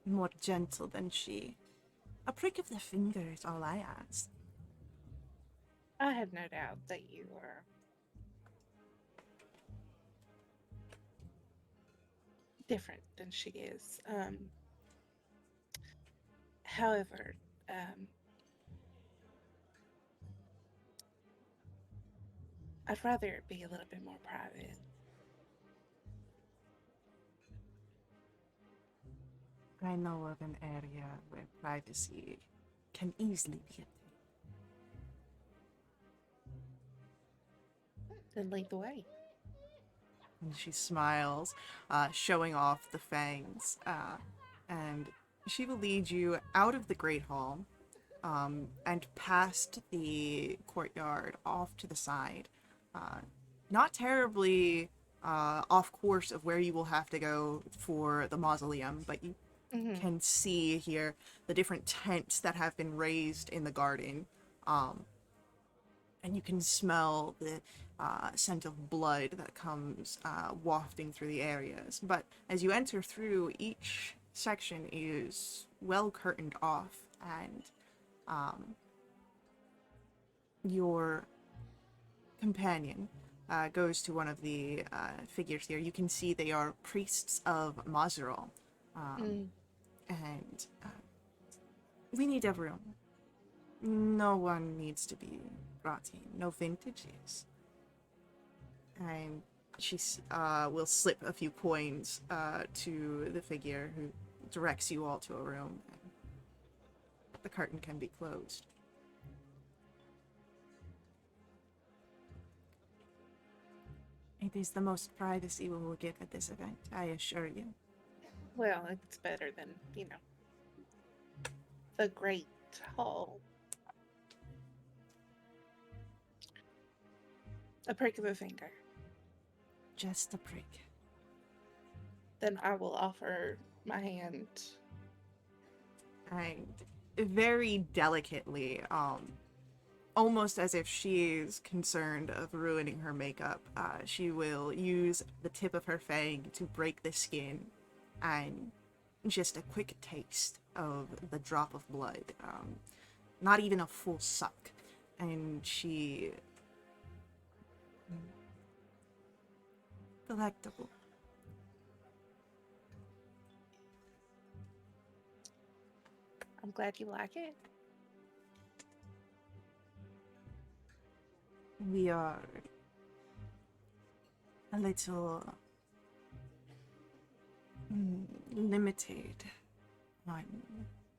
more gentle than she. A prick of the finger is all I ask. I have no doubt that you are different than she is. However, I'd rather it be a little bit more private. I know of an area where privacy can easily be obtained. Then lead the way. And she smiles, showing off the fangs, and she will lead you out of the Great Hall, and past the courtyard off to the side. Not terribly off course of where you will have to go for the mausoleum, but you can see here the different tents that have been raised in the garden. And you can smell the scent of blood that comes wafting through the areas. But as you enter through, each section is well curtained off, and your companion goes to one of the figures here. You can see they are priests of Mazerol. And we need everyone. No one needs to be brought in. No vintages. And she will slip a few coins to the figure, who directs you all to a room. And the curtain can be closed. It is the most privacy we will get at this event, I assure you. Well, it's better than, the Great Hall. A prick of a finger. Just a prick. Then I will offer my hand. And very delicately, almost as if she's concerned of ruining her makeup, she will use the tip of her fang to break the skin, and just a quick taste of the drop of blood. Not even a full suck. And she... Delectable. I'm glad you like it. We are a little limited on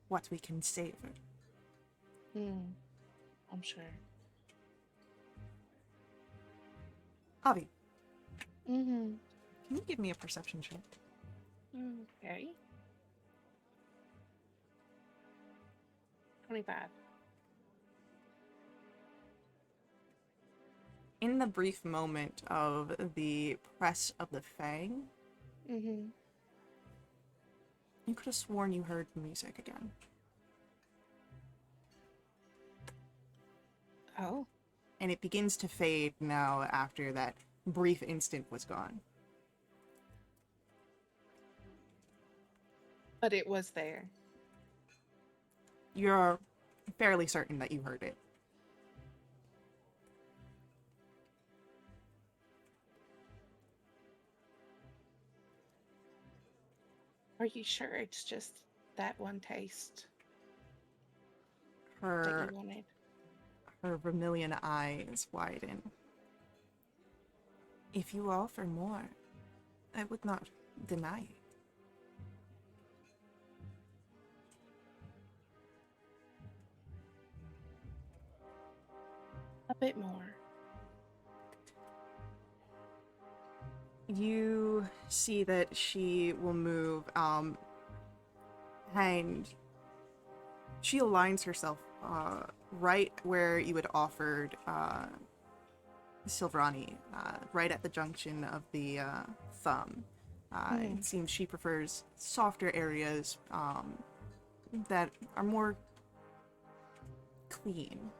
what we can savor. I'm sure. Avi, Mm-hmm. can you give me a perception check? Okay. 25. In the brief moment of the press of the fang, Mm-hmm. you could have sworn you heard music again. Oh, And it begins to fade now after that brief instant was gone. but it was there. You're fairly certain that you heard it. Are you sure it's just that one taste that Her you wanted? vermilion eyes widen. If you offer more, I would not deny it. A bit more. You see that she will move, and she aligns herself right where you had offered Silverani, right at the junction of the thumb. It seems she prefers softer areas that are more clean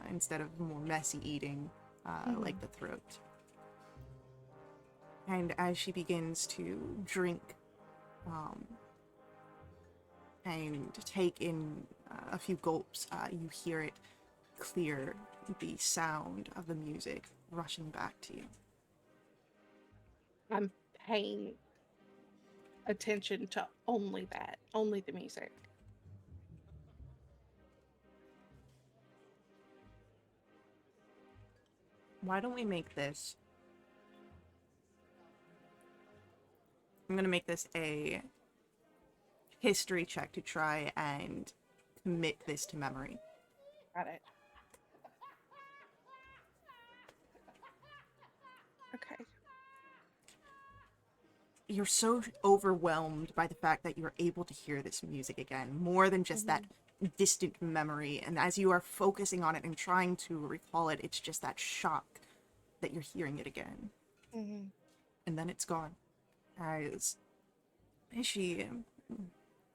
instead of more messy eating like the throat. And as she begins to drink and take in a few gulps, you hear it clear, the sound of the music rushing back to you. I'm paying attention to only that, only the music. Why don't we make this? I'm gonna make this a history check to try and commit this to memory. Got it. Okay. You're so overwhelmed by the fact that you're able to hear this music again, more than just that distant memory. And as you are focusing on it and trying to recall it, it's just that shock that you're hearing it again. And then it's gone. As she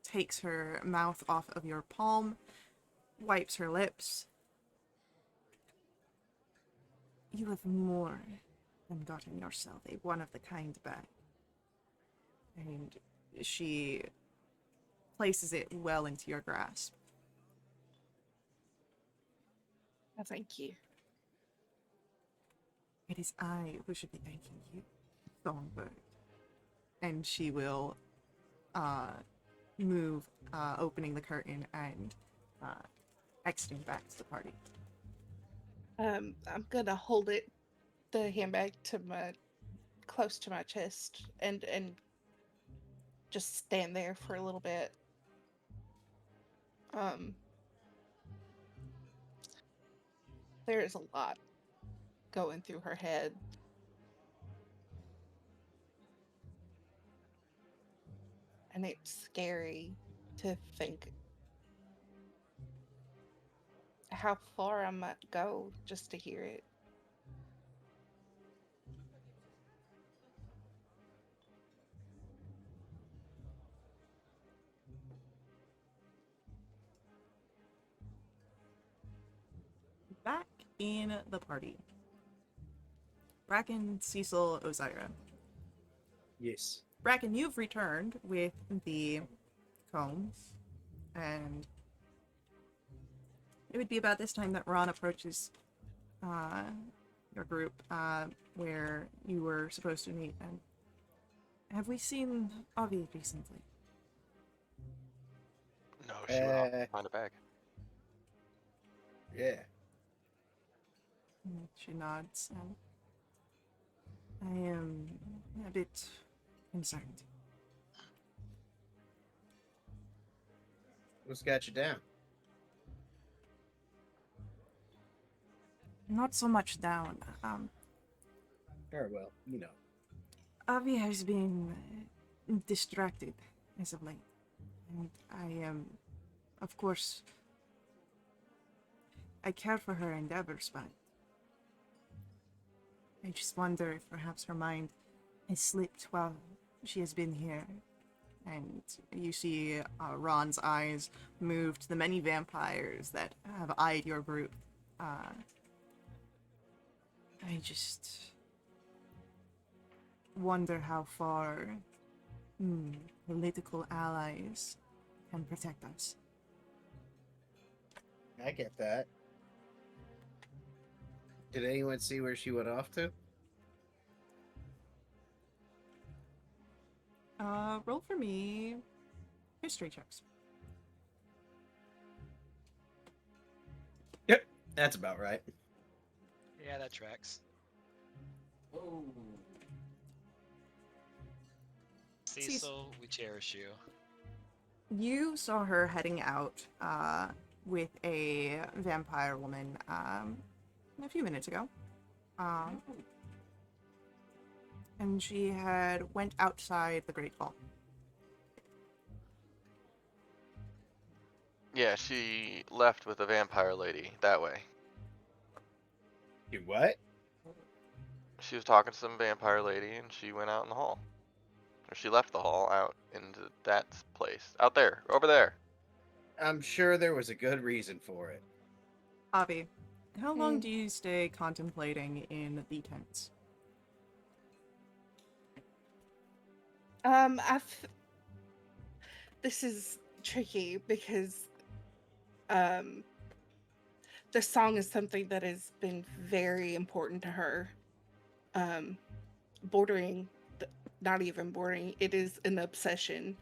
takes her mouth off of your palm, wipes her lips. You have more than gotten yourself a one-of-the-kind bag. And she places it well into your grasp. Oh, thank you. It is I who should be thanking you, Songbird. And she will move, opening the curtain and exiting back to the party. I'm gonna hold it, the handbag, to my close to my chest, and just stand there for a little bit. There is a lot going through her head. And it's scary to think how far I might go just to hear it. Back in the party. Bracken, Cecil, Ozira. Yes. Bracken, you've returned with the comb, and it would be about this time that Ron approaches your group where you were supposed to meet. And have we seen Avi recently? No, she went off to find a bag. Yeah. She nods, and I am a bit concerned. What's got you down? Not so much down. Very well, you know. Avi has been distracted as of late, and I am, of course, I care for her endeavors, but I just wonder if perhaps her mind has slipped while she has been here. And you see Ron's eyes move to the many vampires that have eyed your group I just wonder how far political allies can protect us. I get that. Did anyone see where she went off to? Roll for me history checks. Yep, that's about right. Yeah, that tracks. Oh. Cecil, we cherish you. You saw her heading out with a vampire woman a few minutes ago. And she had went outside the Great Hall. Yeah, she left with a vampire lady that way. You what? She was talking to some vampire lady and she went out in the hall. Or she left the hall out into that place. Out there, over there. I'm sure there was a good reason for it. Avi, how long do you stay contemplating in the tents? This is tricky because the song is something that has been very important to her. Not even bordering, it is an obsession.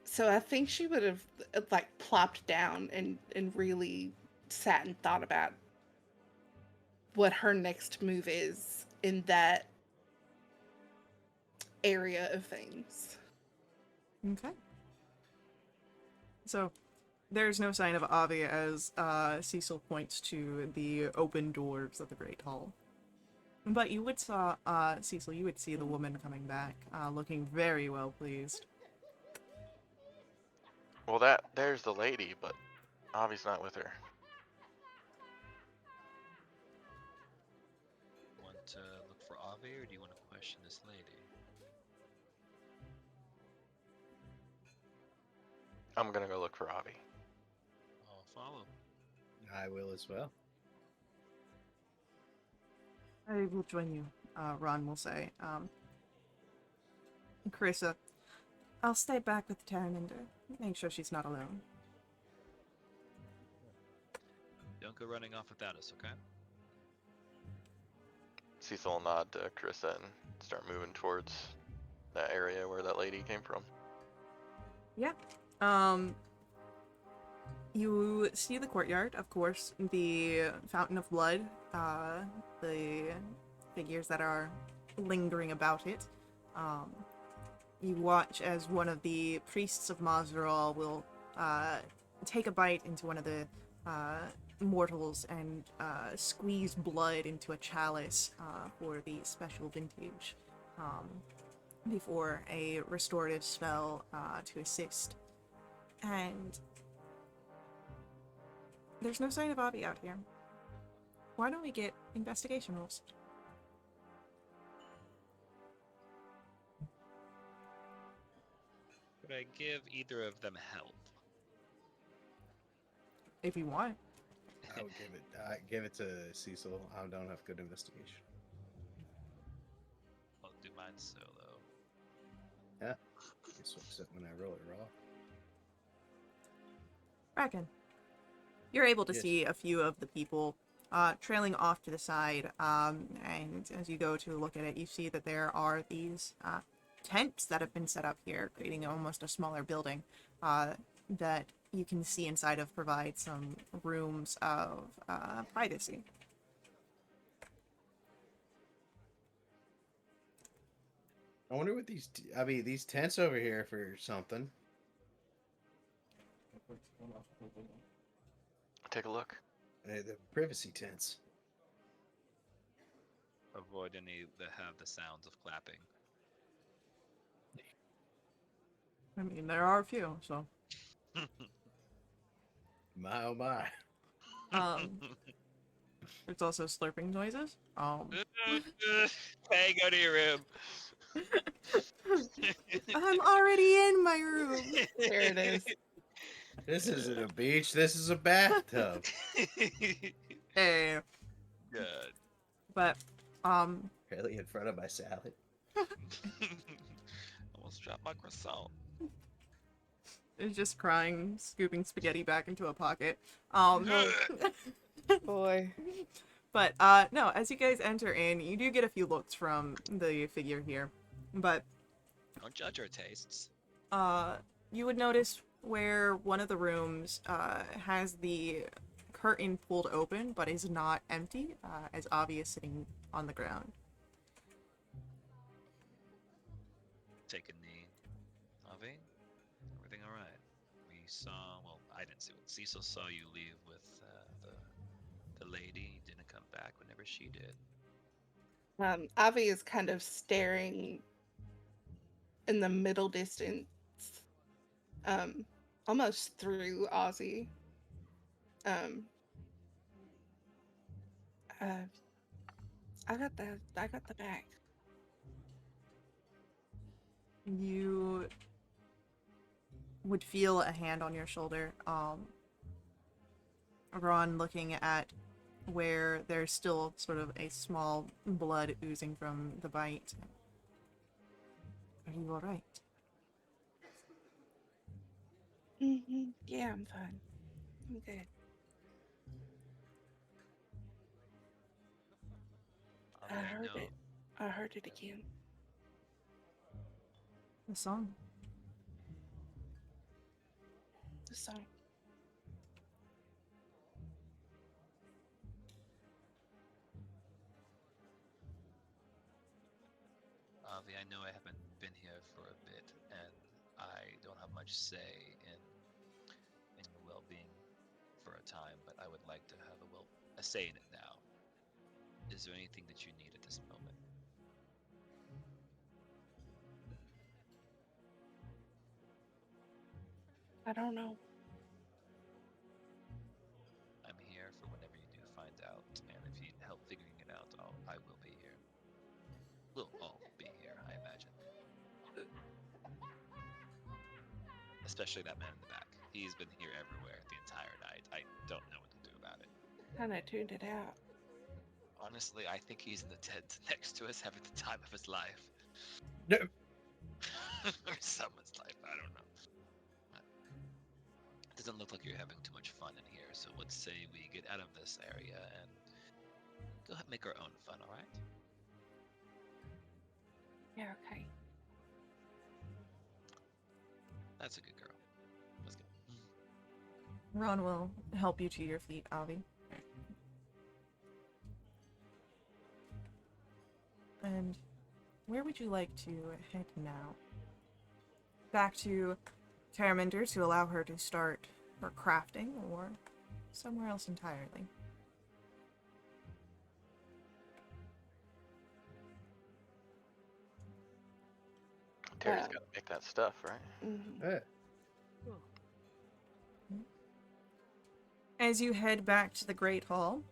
So I think she would have like plopped down and really sat and thought about what her next move is in that area of things. Okay. So, there's no sign of Avi as Cecil points to the open doors of the Great Hall. But you would saw, Cecil, you would see the woman coming back, looking very well pleased. Well, there's the lady, but Avi's not with her. Want to look for Avi, or do you want to question this lady? I'm gonna go look for Avi. I'll follow. I will as well. I will join you, Ron will say. Carissa, I'll stay back with Taryn to make sure she's not alone. Don't go running off without us, okay? Cecil will nod to Carissa and start moving towards that area where that lady came from. Yeah. You see the courtyard, of course, the fountain of blood, the figures that are lingering about it. You watch as one of the priests of Mazdaral will take a bite into one of the mortals and squeeze blood into a chalice for the special vintage before a restorative spell to assist. And there's no sign of Avi out here. Why don't we get investigation rolls? Could I give either of them help? If you want. I would give it to Cecil. I don't have good investigation. I'll do mine solo. Yeah. Guess except when I roll it raw. Bracken, you're able to Yes. see a few of the people trailing off to the side, and as you go to look at it, you see that there are these tents that have been set up here, creating almost a smaller building that you can see inside of provide some rooms of privacy. I wonder what these tents over here for something. Take a look. The privacy tents. Avoid any that have the sounds of clapping. I mean, there are a few, so. My oh my. There's also slurping noises. Hey, go to your room. I'm already in my room. There it is. This isn't a beach. This is a bathtub. Hey, Good. But, Barely in front of my salad. Almost dropped my croissant. is just crying, scooping spaghetti back into a pocket. Boy. But, no, as you guys enter in, you do get a few looks from the figure here. But, Don't judge our tastes. you would notice where one of the rooms, has the curtain pulled open, but is not empty, as Avi is sitting on the ground. Take a knee. Avi, everything all right? We saw. Well, I didn't see. Cecil saw you leave with the lady. He didn't come back whenever she did. Avi is kind of staring in the middle distance, almost through Ozzy. I got the bag. You would feel a hand on your shoulder. Ron looking at where there's still sort of a small blood oozing from the bite. Are you alright? Yeah, I'm fine. I'm good. I Avi, heard know. it. I heard it again. The song. The song. Avi, I know I haven't been here for a bit, and I don't have much say in your well-being for a time, but I would like to have a say in it now. Is there anything that you need at this moment? I don't know. I'm here for whenever you do find out, and if you need help figuring it out, I will be here. We'll all be here, I imagine. Especially that man in the back. He's been here everywhere the entire night. I don't know what to do about it. Kind of tuned it out. Honestly, I think he's in the tent next to us having the time of his life. No. Or someone's life, I don't know. It doesn't look like you're having too much fun in here, so let's say we get out of this area and go ahead and make our own fun, alright? Yeah, okay. That's a good girl. Let's go. Ron will help you to your feet, Avi. And where would you like to head now? Back to Terraminder to allow her to start her crafting, or somewhere else entirely? Terry's Uh, got to make that stuff, right? Mhm. As you head back to the Great Hall,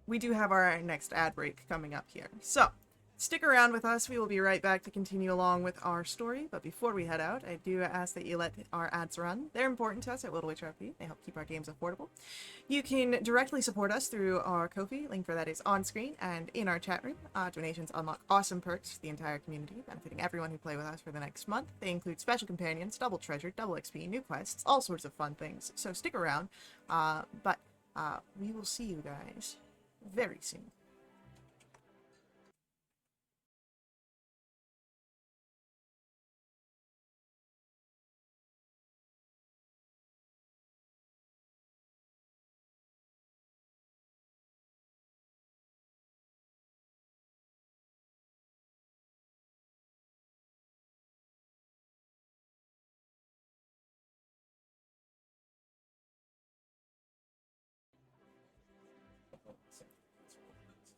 we do have our next ad break coming up here. So, stick around with us. We will be right back to continue along with our story. But before we head out, I do ask that you let our ads run. They're important to us at Wildewitch RP. They help keep our games affordable. You can directly support us through our Ko-fi. Link for that is on screen and in our chat room. Donations unlock awesome perks for the entire community, benefiting everyone who play with us for the next month. They include special companions, double treasure, double XP, new quests, all sorts of fun things. So stick around. But we will see you guys very soon.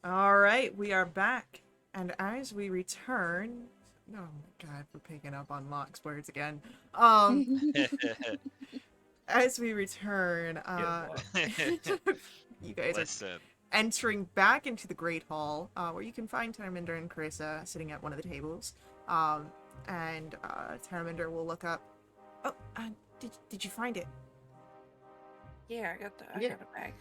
All right, we are back, and as we return, oh my god, we're picking up on Locke's words again. As we return, you guys are Listen. entering back into the Great Hall, where you can find Terraminder and Carissa sitting at one of the tables. And Terraminder will look up. Oh, did you find it? Yeah, I got the Yeah. bag.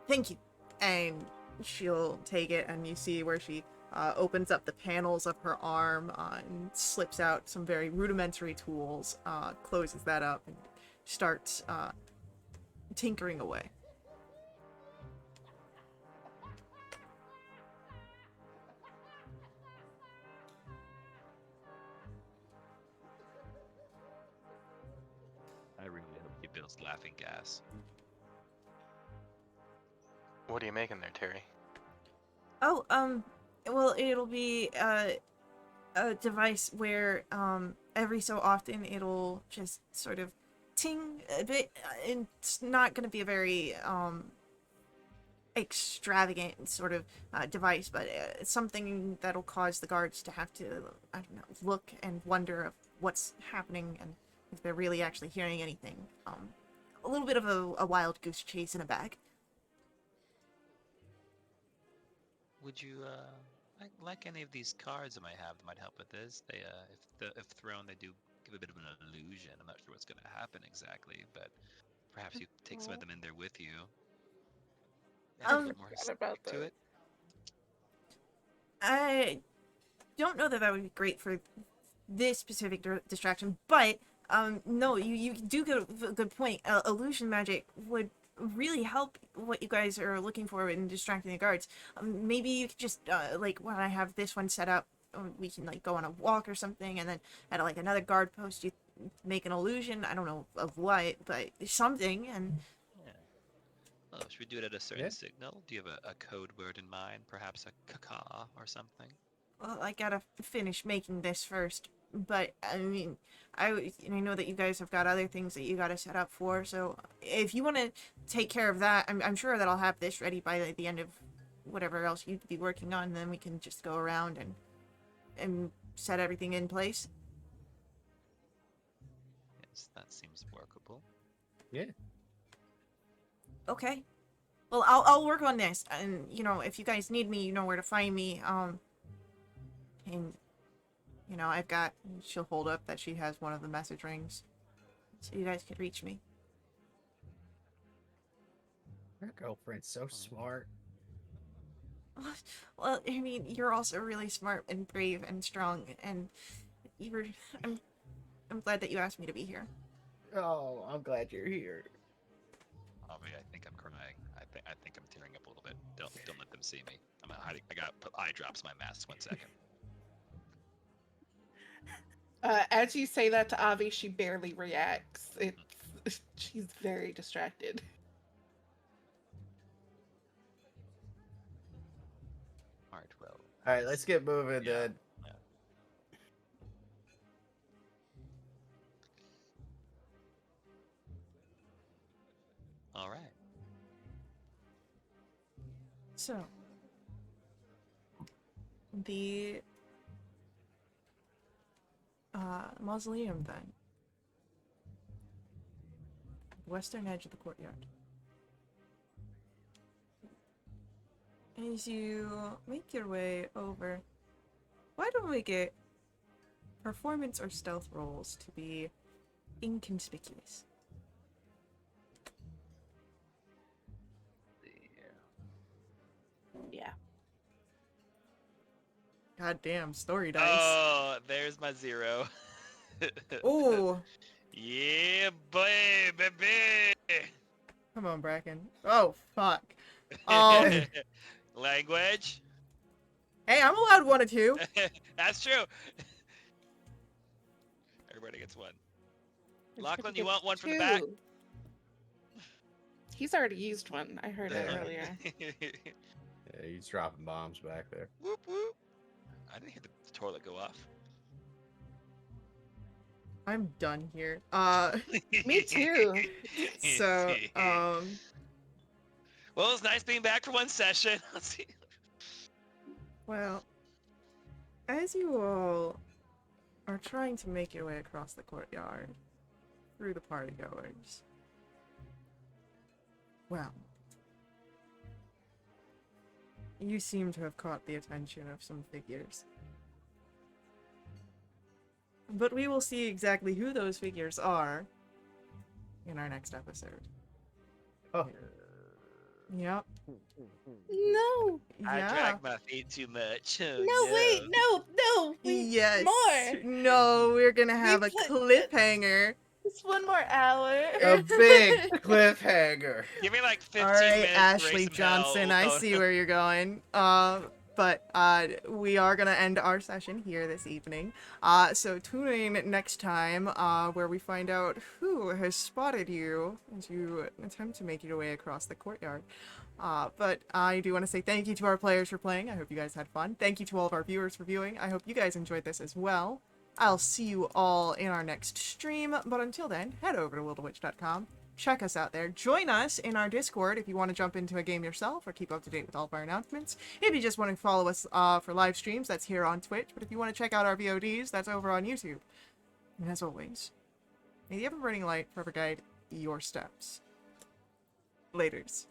Thank you. and she'll take it, and you see where she opens up the panels of her arm and slips out some very rudimentary tools, closes that up, and starts tinkering away. I really hope he builds laughing gas. What are you making there, Terry? Oh, well, it'll be a device where every so often it'll just sort of ting a bit. It's not going to be a very extravagant sort of device, but it's something that'll cause the guards to have to, I don't know, look and wonder of what's happening and if they're really actually hearing anything. A little bit of a wild goose chase in a bag. Would you like any of these cards I might have that might help with this? They if thrown, they do give a bit of an illusion. I'm not sure what's going to happen exactly, but perhaps you take some of them in there with you. Add a bit more Forgot about stick to that. it. I don't know that would be great for this specific distraction, but no, you do get a good point. Illusion magic would really help what you guys are looking for in distracting the guards. Maybe you could just like when I have this one set up, we can like go on a walk or something, and then at like another guard post you make an illusion. I don't know of what, but something. And Yeah. Oh, should we do it at a certain Yeah. signal? Do you have a code word in mind? Perhaps a caca or something? well, I gotta finish making this first. But I mean, I know that you guys have got other things that you gotta set up for. So if you want to take care of that, I'm sure that I'll have this ready by the end of whatever else you'd be working on. Then we can just go around and set everything in place. Yes, that seems workable. Yeah. Okay. Well, I'll work on this, and if you guys need me, you know where to find me. And I've got. She'll hold up that she has one of the message rings, so you guys can reach me. Her girlfriend's so smart. Well, I mean, you're also really smart and brave and strong, and you're. I'm glad that you asked me to be here. Oh, I'm glad you're here. Avi, I think I'm crying. I think I'm tearing up a little bit. Don't let them see me. I'm hiding. I got put eye drops in my mask. 1 second. As you say that to Avi, she barely reacts. She's very distracted. Alright, well. All right, let's get moving Yeah. then. All right. So, the mausoleum then. Western edge of the courtyard. As you make your way over, why don't we get performance or stealth rolls to be inconspicuous? Yeah. God damn, story dice. Oh, there's my 0. Oh, Yeah, boy, baby. come on, Bracken. Oh, fuck. Language. Hey, I'm allowed 1 or 2. That's true. Everybody gets 1. Lachlan, you want one from the back? Two. He's already used one. I heard it Yeah. earlier. Yeah, he's dropping bombs back there. Whoop whoop. I didn't hear the toilet go off. I'm done here. Me too. So, Well, it's nice being back for 1 session. Let's see. well, as you all are trying to make your way across the courtyard through the partygoers, well, you seem to have caught the attention of some figures. But we will see exactly who those figures are in our next episode. Oh. Yep. No. I Yeah. drag my feet too much. Oh, No, wait, no. Yes. More. No, we're gonna have a put- cliffhanger. Just one more hour. A big cliffhanger. Give me like 15 All right, minutes to Ashley raise some Johnson, I hell. see where you're going. But we are gonna end our session here this evening. So tune in next time, where we find out who has spotted you as you attempt to make your way across the courtyard. But I do want to say thank you to our players for playing. I hope you guys had fun. Thank you to all of our viewers for viewing. I hope you guys enjoyed this as well. I'll see you all in our next stream, but until then, head over to wildewitch.com. Check us out there. Join us in our Discord if you want to jump into a game yourself or keep up to date with all of our announcements. If you just want to follow us for live streams, that's here on Twitch. But if you want to check out our VODs, that's over on YouTube. And as always, may the ever-burning light forever guide your steps. Laters.